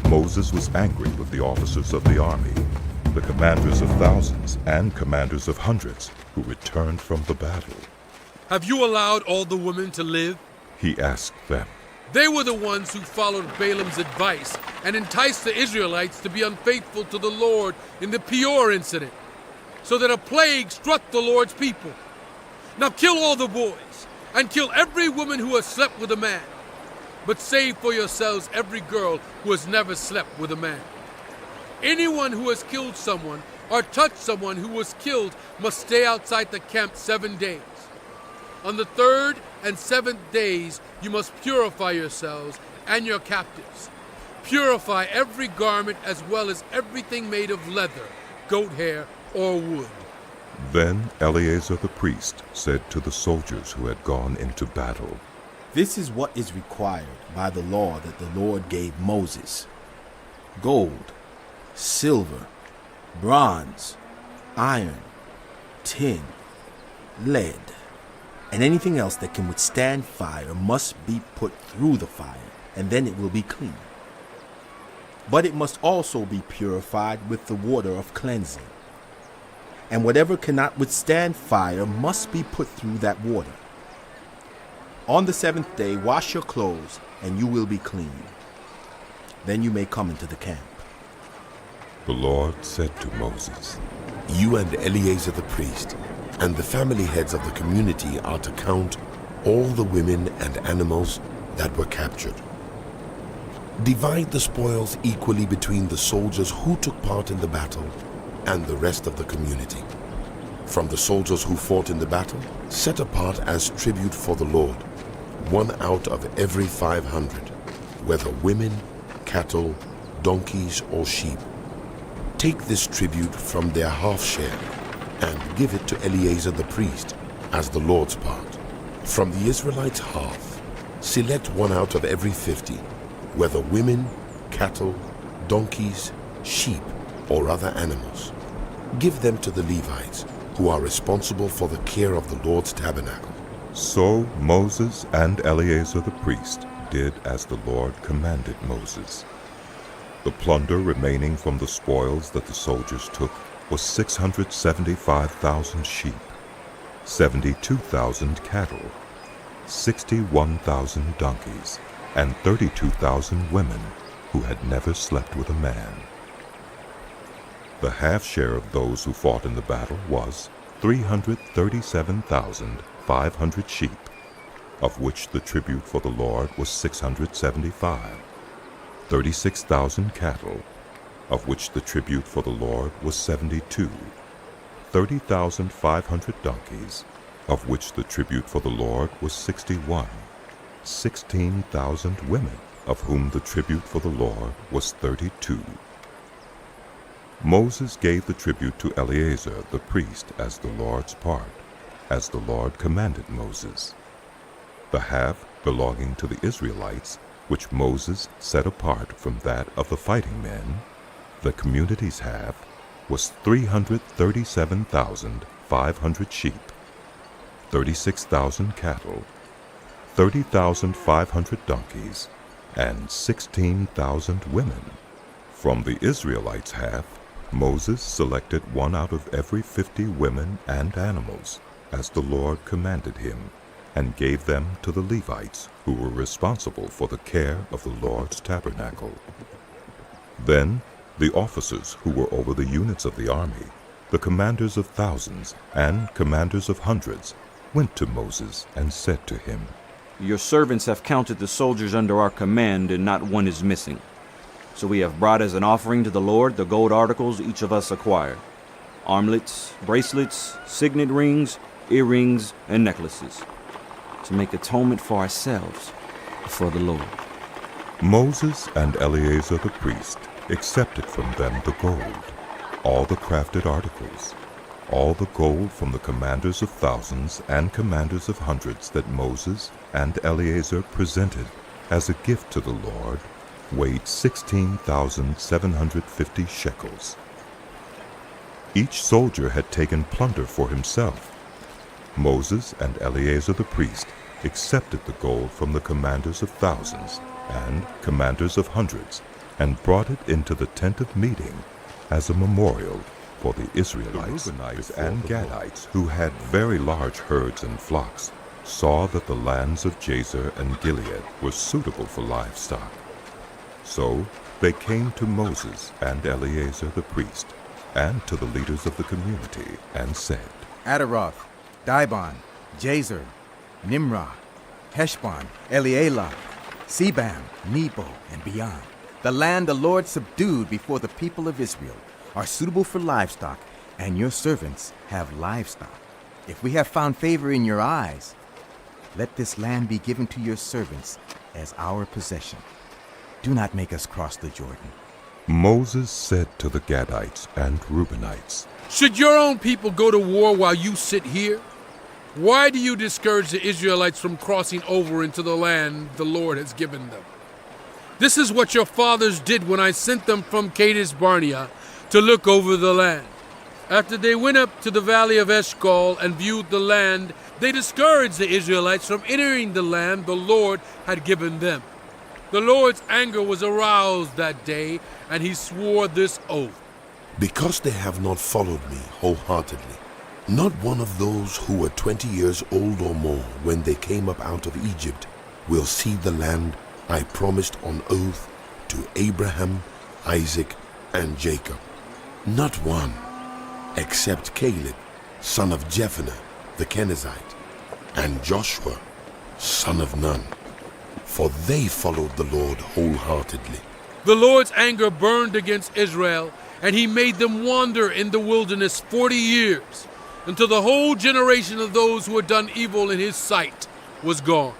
Moses was angry with the officers of the army, the commanders of thousands and commanders of hundreds, who returned from the battle. Have you allowed all the women to live? He asked them. They were the ones who followed Balaam's advice and enticed the Israelites to be unfaithful to the Lord in the Peor incident, so that a plague struck the Lord's people. Now kill all the boys and kill every woman who has slept with a man. But save for yourselves every girl who has never slept with a man. Anyone who has killed someone or touched someone who was killed must stay outside the camp 7 days. On the 3rd and 7th days you must purify yourselves and your captives. Purify every garment as well as everything made of leather, goat hair, or wood. Then Eleazar the priest said to the soldiers who had gone into battle, This is what is required by the law that the Lord gave Moses: gold, silver, bronze, iron, tin, lead, and anything else that can withstand fire must be put through the fire, and then it will be clean. But it must also be purified with the water of cleansing. And whatever cannot withstand fire must be put through that water. On the 7th day, wash your clothes, and you will be clean. Then you may come into the camp. The Lord said to Moses, You and Eleazar the priest, and the family heads of the community are to count all the women and animals that were captured. Divide the spoils equally between the soldiers who took part in the battle and the rest of the community. From the soldiers who fought in the battle, set apart as tribute for the Lord 1 out of every 500, whether women, cattle, donkeys, or sheep. Take this tribute from their half share and give it to Eleazar the priest as the Lord's part. From the Israelites' half, select 1 out of every 50, whether women, cattle, donkeys, sheep, or other animals. Give them to the Levites, who are responsible for the care of the Lord's tabernacle. So Moses and Eleazar the priest did as the Lord commanded Moses. The plunder remaining from the spoils that the soldiers took was 675,000 sheep, 72,000 cattle, 61,000 donkeys, and 32,000 women who had never slept with a man. The half share of those who fought in the battle was 337,500 sheep, of which the tribute for the Lord was 675, 36,000 cattle, of which the tribute for the Lord was 72, 30,500 donkeys, of which the tribute for the Lord was 61, 16,000 women, of whom the tribute for the Lord was 32. Moses gave the tribute to Eleazar the priest as the Lord's part, as the Lord commanded Moses. The half belonging to the Israelites, which Moses set apart from that of the fighting men, the community's half, was 337,500 sheep, 36,000 cattle, 30,500 donkeys, and 16,000 women. From the Israelites' half, Moses selected 1 out of every 50 women and animals, as the Lord commanded him, and gave them to the Levites, who were responsible for the care of the Lord's tabernacle. Then the officers who were over the units of the army, the commanders of thousands and commanders of hundreds, went to Moses and said to him, Your servants have counted the soldiers under our command, and not one is missing. So we have brought as an offering to the Lord the gold articles each of us acquired: armlets, bracelets, signet rings, earrings, and necklaces, to make atonement for ourselves before the Lord. Moses and Eleazar the priest accepted from them the gold, all the crafted articles, all the gold from the commanders of thousands and commanders of hundreds that Moses and Eleazar presented as a gift to the Lord, weighed 16,750 shekels. Each soldier had taken plunder for himself. Moses and Eleazar the priest accepted the gold from the commanders of thousands and commanders of hundreds, and brought it into the tent of meeting as a memorial for the Israelites. The Reubenites and Gadites, who had very large herds and flocks, saw that the lands of Jazer and Gilead were suitable for livestock. So they came to Moses and Eleazar the priest, and to the leaders of the community, and said, Adaroth, Dibon, Jazer, Nimrah, Heshbon, Elealeh, Sebam, Nebo, and beyond. The land the Lord subdued before the people of Israel are suitable for livestock, and your servants have livestock. If we have found favor in your eyes, let this land be given to your servants as our possession. Do not make us cross the Jordan. Moses said to the Gadites and Reubenites, Should your own people go to war while you sit here? Why do you discourage the Israelites from crossing over into the land the Lord has given them? This is what your fathers did when I sent them from Kadesh Barnea to look over the land. After they went up to the valley of Eshcol and viewed the land, they discouraged the Israelites from entering the land the Lord had given them. The Lord's anger was aroused that day, and he swore this oath. Because they have not followed me wholeheartedly, not one of those who were 20 years old or more when they came up out of Egypt will see the land I promised on oath to Abraham, Isaac, and Jacob. Not one, except Caleb, son of Jephunneh the Kenizzite, and Joshua, son of Nun, for they followed the Lord wholeheartedly. The Lord's anger burned against Israel, and he made them wander in the wilderness 40 years, until the whole generation of those who had done evil in his sight was gone.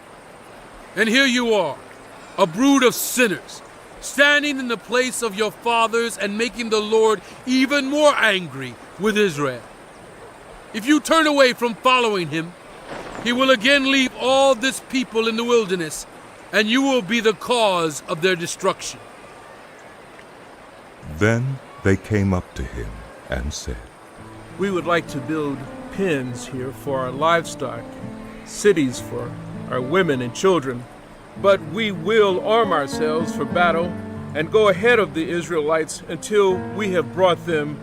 And here you are, a brood of sinners, standing in the place of your fathers and making the Lord even more angry with Israel. If you turn away from following him, he will again leave all this people in the wilderness, and you will be the cause of their destruction. Then they came up to him and said, We would like to build pens here for our livestock, cities for our women and children, but we will arm ourselves for battle and go ahead of the Israelites until we have brought them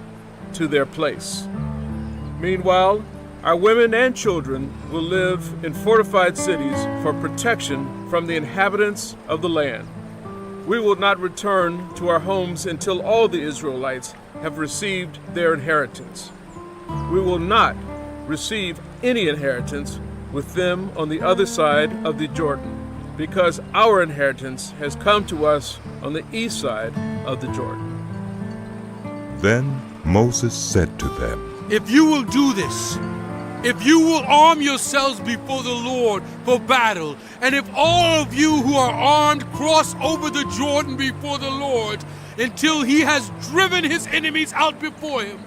to their place. Meanwhile, our women and children will live in fortified cities for protection from the inhabitants of the land. We will not return to our homes until all the Israelites have received their inheritance. We will not receive any inheritance with them on the other side of the Jordan, because our inheritance has come to us on the east side of the Jordan. Then Moses said to them, If you will do this, if you will arm yourselves before the Lord for battle, and if all of you who are armed cross over the Jordan before the Lord until he has driven his enemies out before him,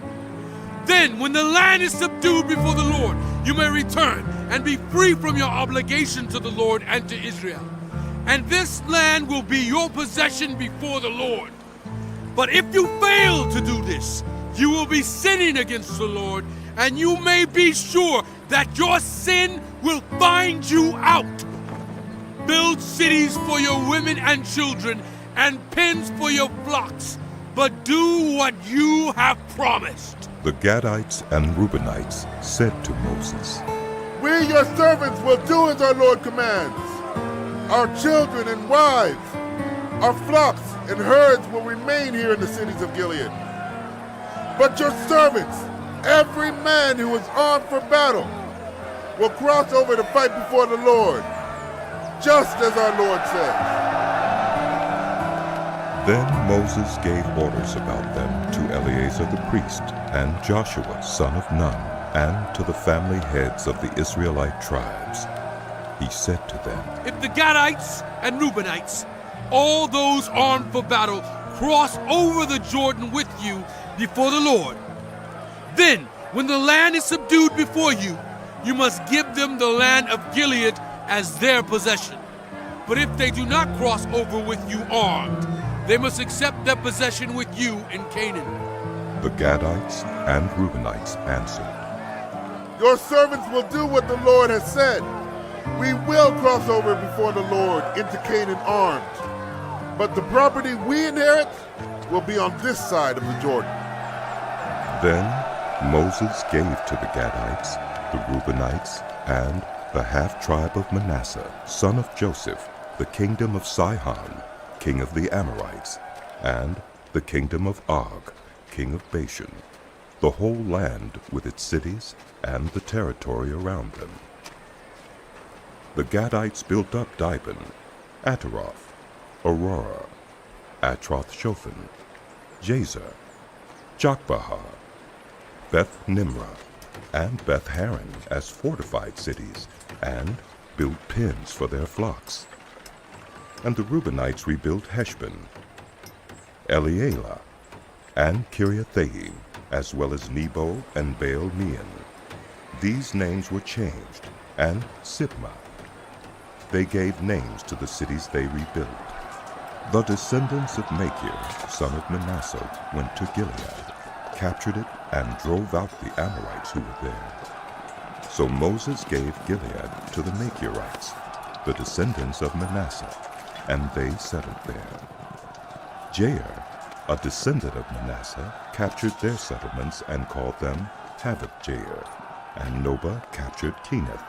then when the land is subdued before the Lord, you may return and be free from your obligation to the Lord and to Israel. And this land will be your possession before the Lord. But if you fail to do this, you will be sinning against the Lord, and you may be sure that your sin will find you out. Build cities for your women and children, and pens for your flocks, but do what you have promised. The Gadites and Reubenites said to Moses, We, your servants, will do as our Lord commands. Our children and wives, our flocks and herds will remain here in the cities of Gilead. But your servants, every man who is armed for battle, will cross over to fight before the Lord, just as our Lord says. Then Moses gave orders about them to Eleazar the priest and Joshua son of Nun, and to the family heads of the Israelite tribes. He said to them, If the Gadites and Reubenites, all those armed for battle, cross over the Jordan with you before the Lord, then when the land is subdued before you, you must give them the land of Gilead as their possession. But if they do not cross over with you armed, they must accept their possession with you in Canaan. The Gadites and Reubenites answered, Your servants will do what the Lord has said. We will cross over before the Lord into Canaan armed. But the property we inherit will be on this side of the Jordan. Then Moses gave to the Gadites, the Reubenites, and the half-tribe of Manasseh, son of Joseph, the kingdom of Sihon, king of the Amorites, and the kingdom of Og, king of Bashan, the whole land with its cities and the territory around them. The Gadites built up Dibon, Ataroth, Aurora, Atroth-Shophan, Jazer, Jokbahar, Beth Nimrah, and Beth Haran as fortified cities, and built pens for their flocks. And the Reubenites rebuilt Heshbon, Elealeh, and Kiriathaim, as well as Nebo and Baal-meon. These names were changed, and Sibmah. They gave names to the cities they rebuilt. The descendants of Machir, son of Manasseh, went to Gilead, captured it, and drove out the Amorites who were there. So Moses gave Gilead to the Machirites, the descendants of Manasseh, and they settled there. Jair, a descendant of Manasseh, captured their settlements and called them Havoth-Jair, and Nobah captured Kenath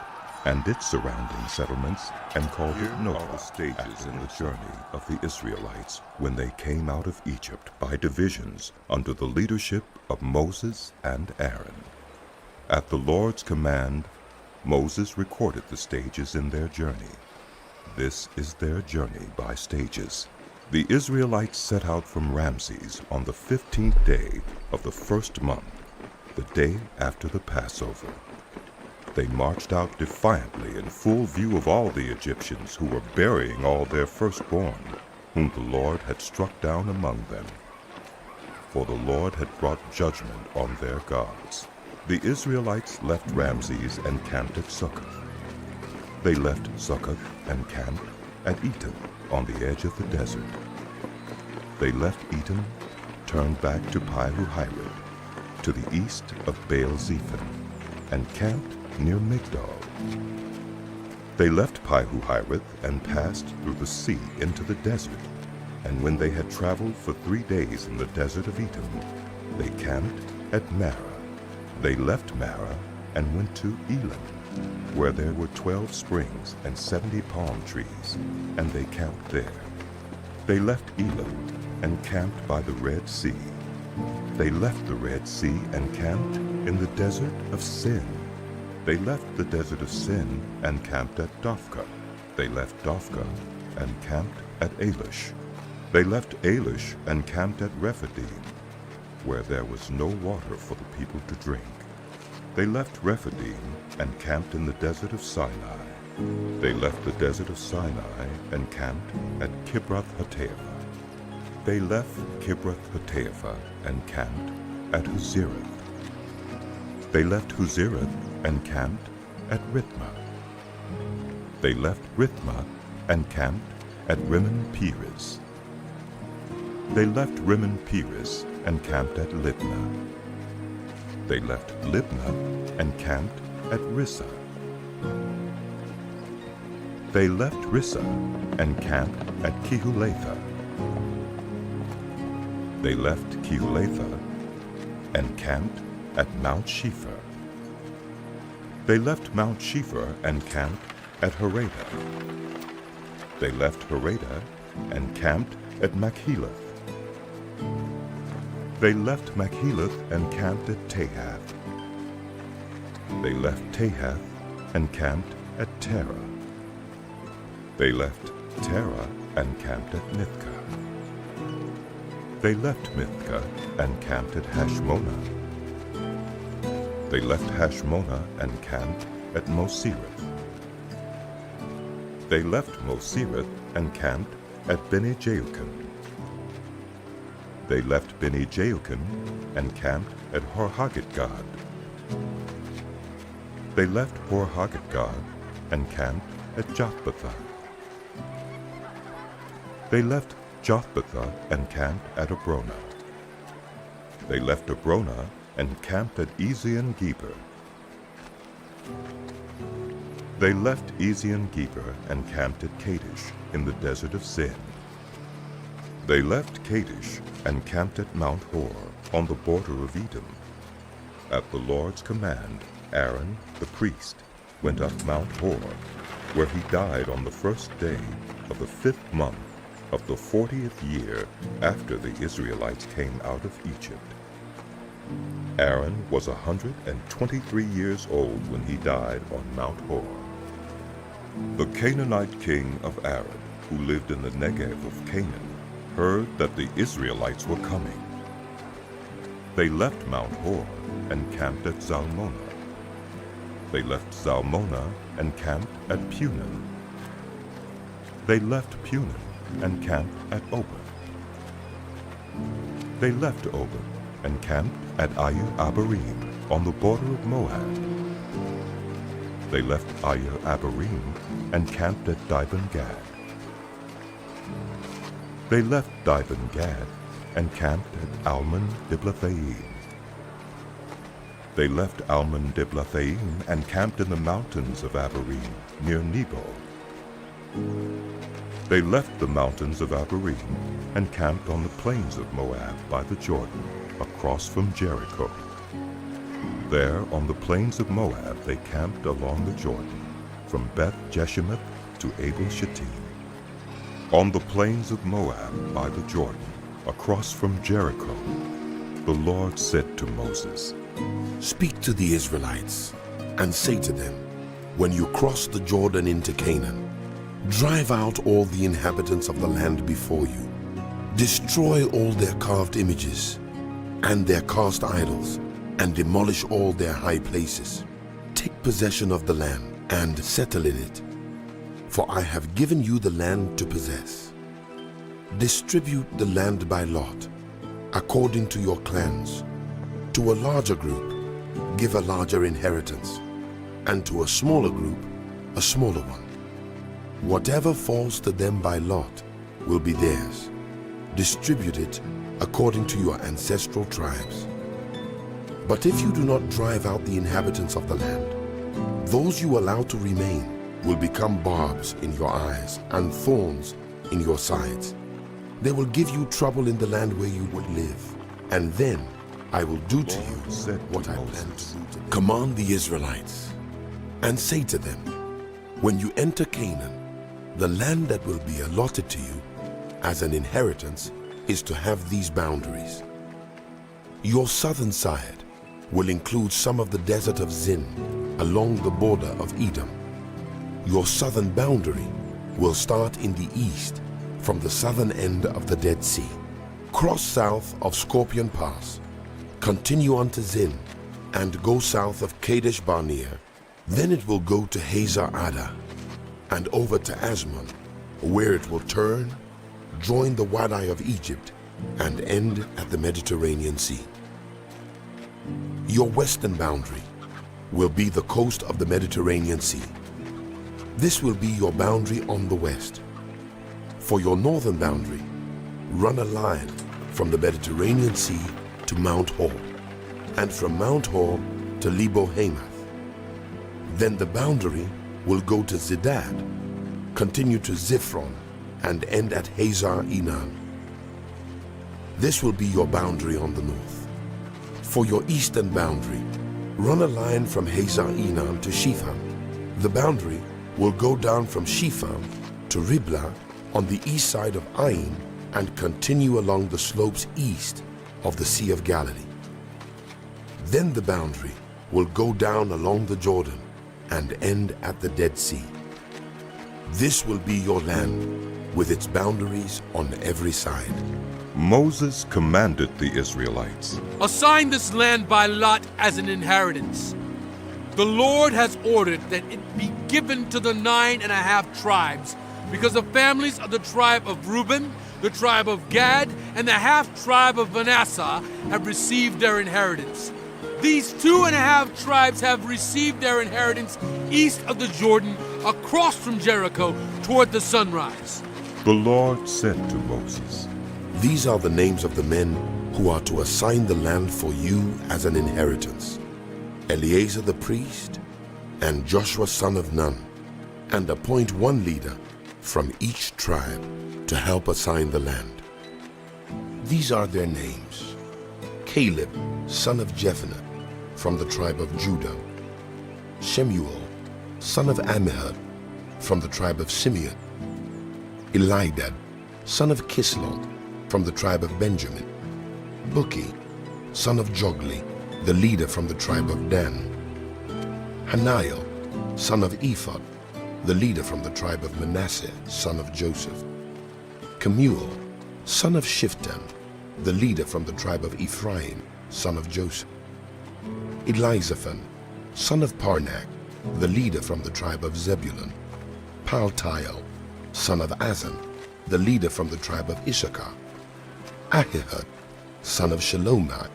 and its surrounding settlements and called it Nobah, stages in the journey of the Israelites when they came out of Egypt by divisions under the leadership of Moses and Aaron. At the Lord's command, Moses recorded the stages in their journey. This is their journey by stages. The Israelites set out from Ramses on the 15th day of the first month, the day after the Passover. They marched out defiantly in full view of all the Egyptians who were burying all their firstborn, whom the Lord had struck down among them. For the Lord had brought judgment on their gods. The Israelites left Ramses and camped at Succoth. They left Succoth and camped at Etam on the edge of the desert. They left Etam, turned back to Pi-hahiroth, to the east of Baal-zephon, and camped near Migdol. They left Pi-hahiroth and passed through the sea into the desert, and when they had traveled for 3 days in the desert of Etam, they camped at Marah. They left Marah and went to Elim, where there were 12 springs and 70 palm trees, and they camped there. They left Elim and camped by the Red Sea. They left the Red Sea and camped in the desert of Sin. They left the desert of Sin and camped at Dophkah. They left Dophkah and camped at Elish. They left Elish and camped at Rephidim, where there was no water for the people to drink. They left Rephidim and camped in the desert of Sinai. They left the desert of Sinai and camped at Kibroth-Hattaavah. They left Kibroth-Hattaavah and camped at Hazerath. They left Hazerath and camped at Rithmah. They left Rithmah and camped at Rimmon-Perez. They left Rimmon-Perez and camped at Libnah. They left Libnah and camped at Rissah. They left Rissah and camped at Kehulatha. They left Kehulatha and camped at Mount Shephar. They left Mount Shephar and camped at Harada. They left Harada and camped at Machelath. They left Machelath and camped at Tahath. They left Tahath and camped at Terah. They left Terah and camped at Mithkah. They left Mithkah and camped at Hashmonah. They left Hashmonah and camped at Mosireth. They left Mosireth and camped at Bene-Jaokan. They left Bene-Jaokan and camped at Hor-Haggidgad. They left Hor-Haggidgad and camped at Jothbathah. They left Jothbathah and camped at Abrona. They left Abrona and camped at Ezion-Geber. They left Ezion-Geber and camped at Kadesh in the desert of Zin. They left Kadesh and camped at Mount Hor on the border of Edom. At the Lord's command, Aaron, the priest, went up Mount Hor, where he died on the first day of the 5th month of the 40th year after the Israelites came out of Egypt. Aaron was 123 years old when he died on Mount Hor. The Canaanite king of Arad, who lived in the Negev of Canaan, heard that the Israelites were coming. They left Mount Hor and camped at Zalmonah. They left Zalmonah and camped at Punon. They left Punon and camped at Obed. They left Obed and camped at Ayir Abarim on the border of Moab. They left Ayir Abarim and camped at Dibon Gad. They left Dibon Gad and camped at Almon Diblathaim. They left Almon Diblathaim and camped in the mountains of Abarim near Nebo. They left the mountains of Abarim and camped on the plains of Moab by the Jordan, across from Jericho. There on the plains of Moab they camped along the Jordan, from Beth Jeshimoth to Abel Shittim. On the plains of Moab by the Jordan, across from Jericho, the Lord said to Moses, Speak to the Israelites and say to them, when you cross the Jordan into Canaan, drive out all the inhabitants of the land before you. Destroy all their carved images and their cast idols, and demolish all their high places. Take possession of the land and settle in it, for I have given you the land to possess. Distribute the land by lot, according to your clans. To a larger group, give a larger inheritance, and to a smaller group, a smaller one. Whatever falls to them by lot will be theirs. Distribute it according to your ancestral tribes. But if you do not drive out the inhabitants of the land, those you allow to remain will become barbs in your eyes and thorns in your sides. They will give you trouble in the land where you would live, and then I will do to you what I plan to do to them. Command the Israelites and say to them, when you enter Canaan, the land that will be allotted to you as an inheritance is to have these boundaries. Your southern side will include some of the desert of Zin along the border of Edom. Your southern boundary will start in the east from the southern end of the Dead Sea. Cross south of Scorpion Pass, continue on to Zin, and go south of Kadesh Barnea. Then it will go to Hazar Ada, and over to Asmon, where it will turn, join the Wadi of Egypt, and end at the Mediterranean Sea. Your western boundary will be the coast of the Mediterranean Sea. This will be your boundary on the west. For your northern boundary, run a line from the Mediterranean Sea to Mount Hor, and from Mount Hor to Lebo Hamath. Then the boundary will go to Zedad, continue to Ziphron, and end at Hazar Enan. This will be your boundary on the north. For your eastern boundary, run a line from Hazar Enan to Shifam. The boundary will go down from Shifam to Riblah on the east side of Ain and continue along the slopes east of the Sea of Galilee. Then the boundary will go down along the Jordan and end at the Dead Sea. This will be your land with its boundaries on every side. Moses commanded the Israelites, Assign this land by lot as an inheritance. The Lord has ordered that it be given to the 9.5 tribes, because the families of the tribe of Reuben, the tribe of Gad, and the half-tribe of Manasseh have received their inheritance. These 2.5 tribes have received their inheritance east of the Jordan, across from Jericho, toward the sunrise. The Lord said to Moses, These are the names of the men who are to assign the land for you as an inheritance: Eleazar the priest, and Joshua son of Nun, and appoint one leader from each tribe to help assign the land. These are their names: Caleb, son of Jephunneh, from the tribe of Judah; Shemuel, son of Ammihud, from the tribe of Simeon; Elidad, son of Kislon, from the tribe of Benjamin; Bukki, son of Jogli, the leader from the tribe of Dan; Hanaiel, son of Ephod, the leader from the tribe of Manasseh, son of Joseph. Kemuel, son of Shiftan, the leader from the tribe of Ephraim, son of Joseph. Elizaphan, son of Parnak, the leader from the tribe of Zebulun. Paltiel, son of Azan, the leader from the tribe of Issachar. Ahihud, son of Shelomith,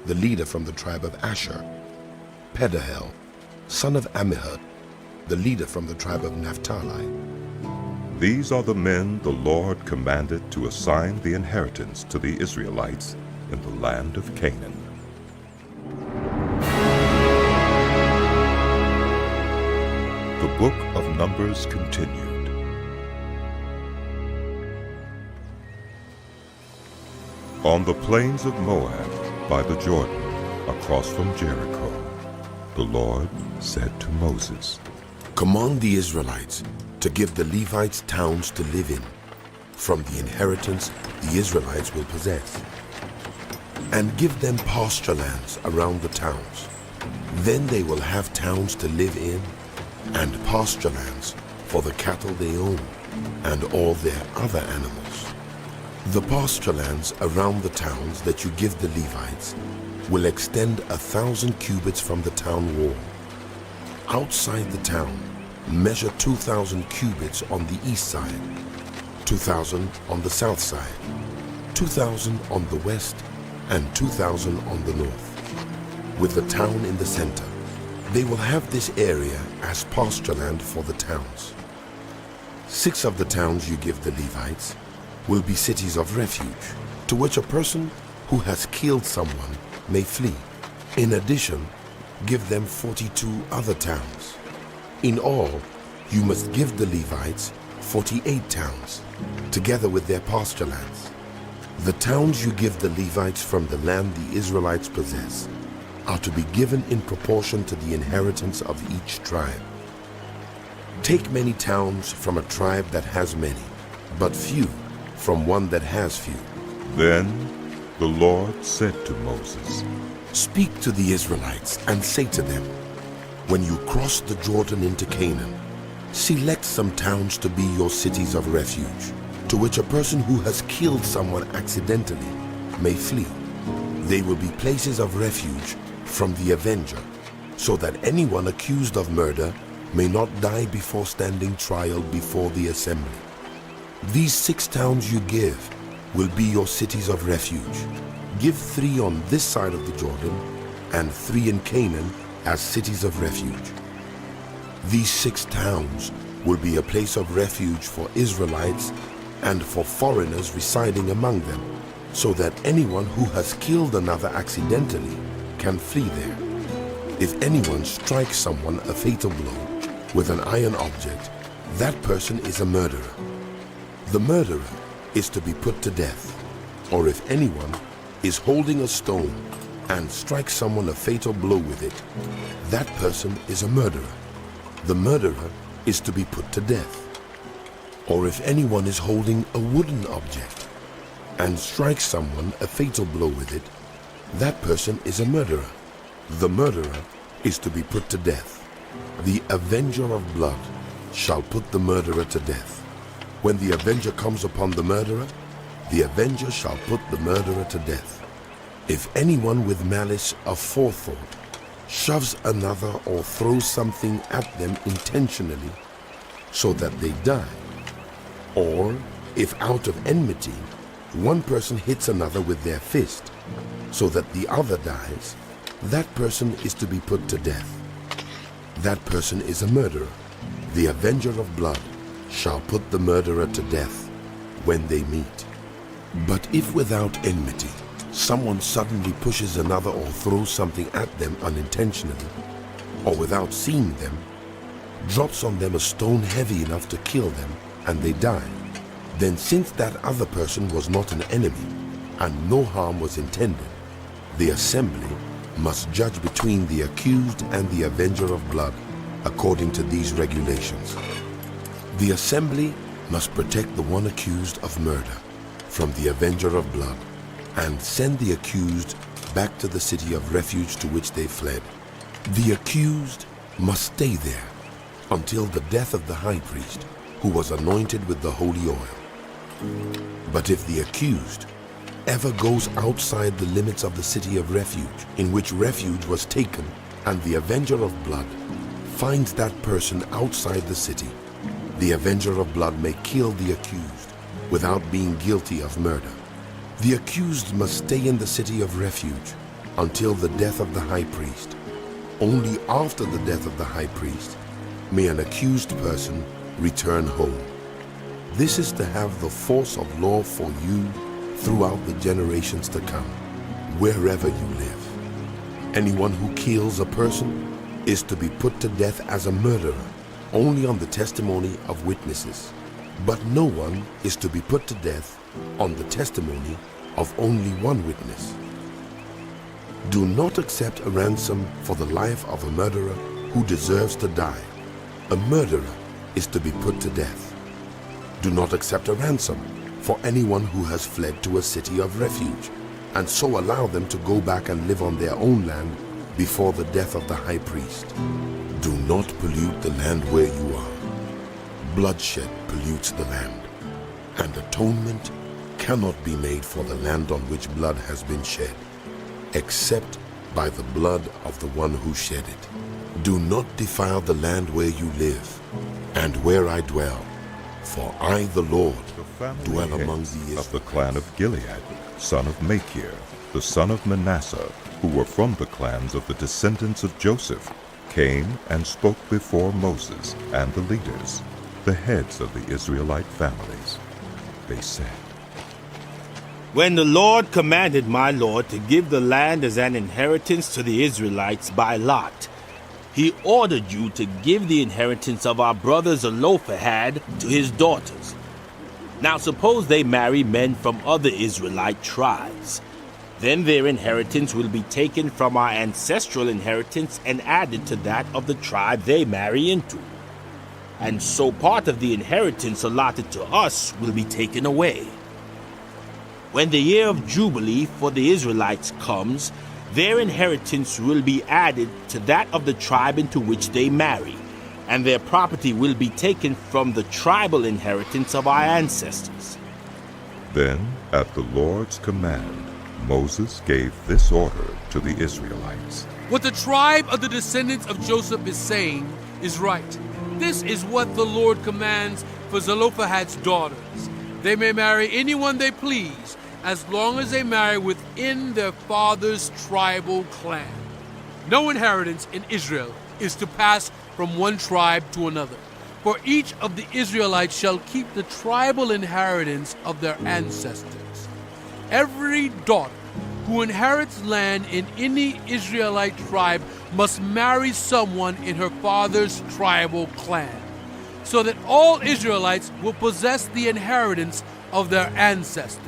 the leader from the tribe of Asher. Pedahel, son of Ammihud, the leader from the tribe of Naphtali. These are the men the Lord commanded to assign the inheritance to the Israelites in the land of Canaan. The book of Numbers continued. On the plains of Moab, by the Jordan, across from Jericho, the Lord said to Moses, Command the Israelites to give the Levites towns to live in, from the inheritance the Israelites will possess, and give them pasture lands around the towns. Then they will have towns to live in, and pasture lands for the cattle they own, and all their other animals. The pasture lands around the towns that you give the Levites will extend 1,000 cubits from the town wall. Outside the town, measure 2,000 cubits on the east side, 2,000 on the south side, 2,000 on the west, and 2,000 on the north, with the town in the center. They will have this area as pasture land for the towns. 6 of the towns you give the Levites will be cities of refuge, to which a person who has killed someone may flee. In addition, give them 42 other towns. In all, you must give the Levites 48 towns, together with their pasture lands. The towns you give the Levites from the land the Israelites possess are to be given in proportion to the inheritance of each tribe. Take many towns from a tribe that has many, but few from one that has few. Then the Lord said to Moses, Speak to the Israelites and say to them, When you cross the Jordan into Canaan, select some towns to be your cities of refuge, to which a person who has killed someone accidentally may flee. They will be places of refuge from the avenger, so that anyone accused of murder may not die before standing trial before the assembly. These 6 towns you give will be your cities of refuge. Give 3 on this side of the Jordan, and 3 in Canaan as cities of refuge. These 6 towns will be a place of refuge for Israelites and for foreigners residing among them, so that anyone who has killed another accidentally can flee there. If anyone strikes someone a fatal blow with an iron object, that person is a murderer. The murderer is to be put to death. Or if anyone is holding a stone and strikes someone a fatal blow with it, that person is a murderer. The murderer is to be put to death. Or if anyone is holding a wooden object and strikes someone a fatal blow with it, that person is a murderer. The murderer is to be put to death. The avenger of blood shall put the murderer to death. When the avenger comes upon the murderer, the avenger shall put the murderer to death. If anyone with malice aforethought shoves another or throws something at them intentionally so that they die, or if out of enmity one person hits another with their fist so that the other dies, that person is to be put to death. That person is a murderer. The avenger of blood shall put the murderer to death when they meet. But if without enmity someone suddenly pushes another or throws something at them unintentionally, or without seeing them, drops on them a stone heavy enough to kill them, and they die, then since that other person was not an enemy, and no harm was intended, the assembly must judge between the accused and the avenger of blood according to these regulations. The assembly must protect the one accused of murder from the avenger of blood and send the accused back to the city of refuge to which they fled. The accused must stay there until the death of the high priest, who was anointed with the holy oil. But if the accused ever goes outside the limits of the city of refuge, in which refuge was taken, and the avenger of blood finds that person outside the city, the avenger of blood may kill the accused without being guilty of murder. The accused must stay in the city of refuge until the death of the high priest. Only after the death of the high priest may an accused person return home. This is to have the force of law for you throughout the generations to come, wherever you live. Anyone who kills a person is to be put to death as a murderer, only on the testimony of witnesses. But no one is to be put to death on the testimony of only one witness. Do not accept a ransom for the life of a murderer who deserves to die. A murderer is to be put to death. Do not accept a ransom for anyone who has fled to a city of refuge, and so allow them to go back and live on their own land before the death of the high priest. Do not pollute the land where you are. Bloodshed pollutes the land, and atonement cannot be made for the land on which blood has been shed, except by the blood of the one who shed it. Do not defile the land where you live, and where I dwell, for I, the Lord, dwell among the Israelites. Of the clan of Gilead, son of Machir, the son of Manasseh, who were from the clans of the descendants of Joseph, came and spoke before Moses and the leaders, the heads of the Israelite families. They said, When the Lord commanded my Lord to give the land as an inheritance to the Israelites by lot, he ordered you to give the inheritance of our brother Zelophehad to his daughters. Now suppose they marry men from other Israelite tribes. Then their inheritance will be taken from our ancestral inheritance and added to that of the tribe they marry into. And so part of the inheritance allotted to us will be taken away. When the year of Jubilee for the Israelites comes, their inheritance will be added to that of the tribe into which they marry, and their property will be taken from the tribal inheritance of our ancestors. Then, at the Lord's command, Moses gave this order to the Israelites. What the tribe of the descendants of Joseph is saying is right. This is what the Lord commands for Zelophehad's daughters. They may marry anyone they please, as long as they marry within their father's tribal clan. No inheritance in Israel is to pass from one tribe to another, for each of the Israelites shall keep the tribal inheritance of their ancestors. Every daughter who inherits land in any Israelite tribe must marry someone in her father's tribal clan, so that all Israelites will possess the inheritance of their ancestors.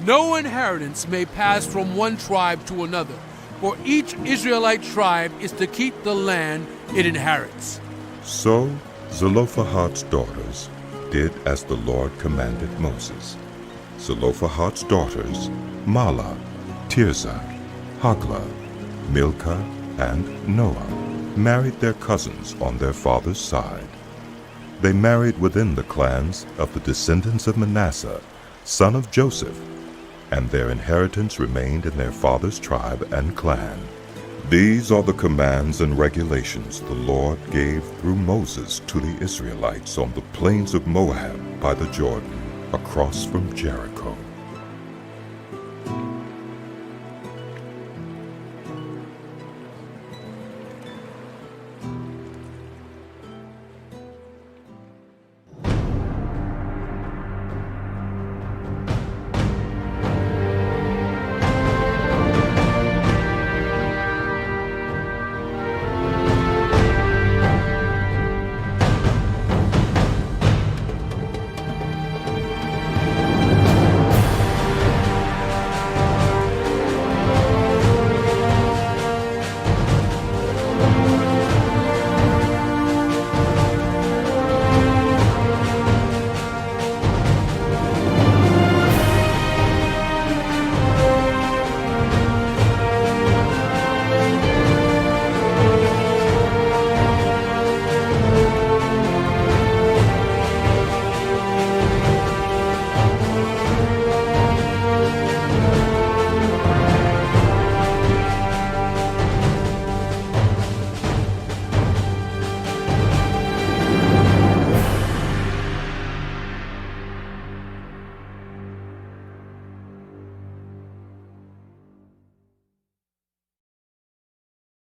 No inheritance may pass from one tribe to another, for each Israelite tribe is to keep the land it inherits. So Zelophehad's daughters did as the Lord commanded Moses. Zelophehad's daughters, Mahlah, Tirzah, Hoglah, Milcah, and Noah, married their cousins on their father's side. They married within the clans of the descendants of Manasseh, son of Joseph, and their inheritance remained in their father's tribe and clan. These are the commands and regulations the Lord gave through Moses to the Israelites on the plains of Moab by the Jordan, across from Jericho.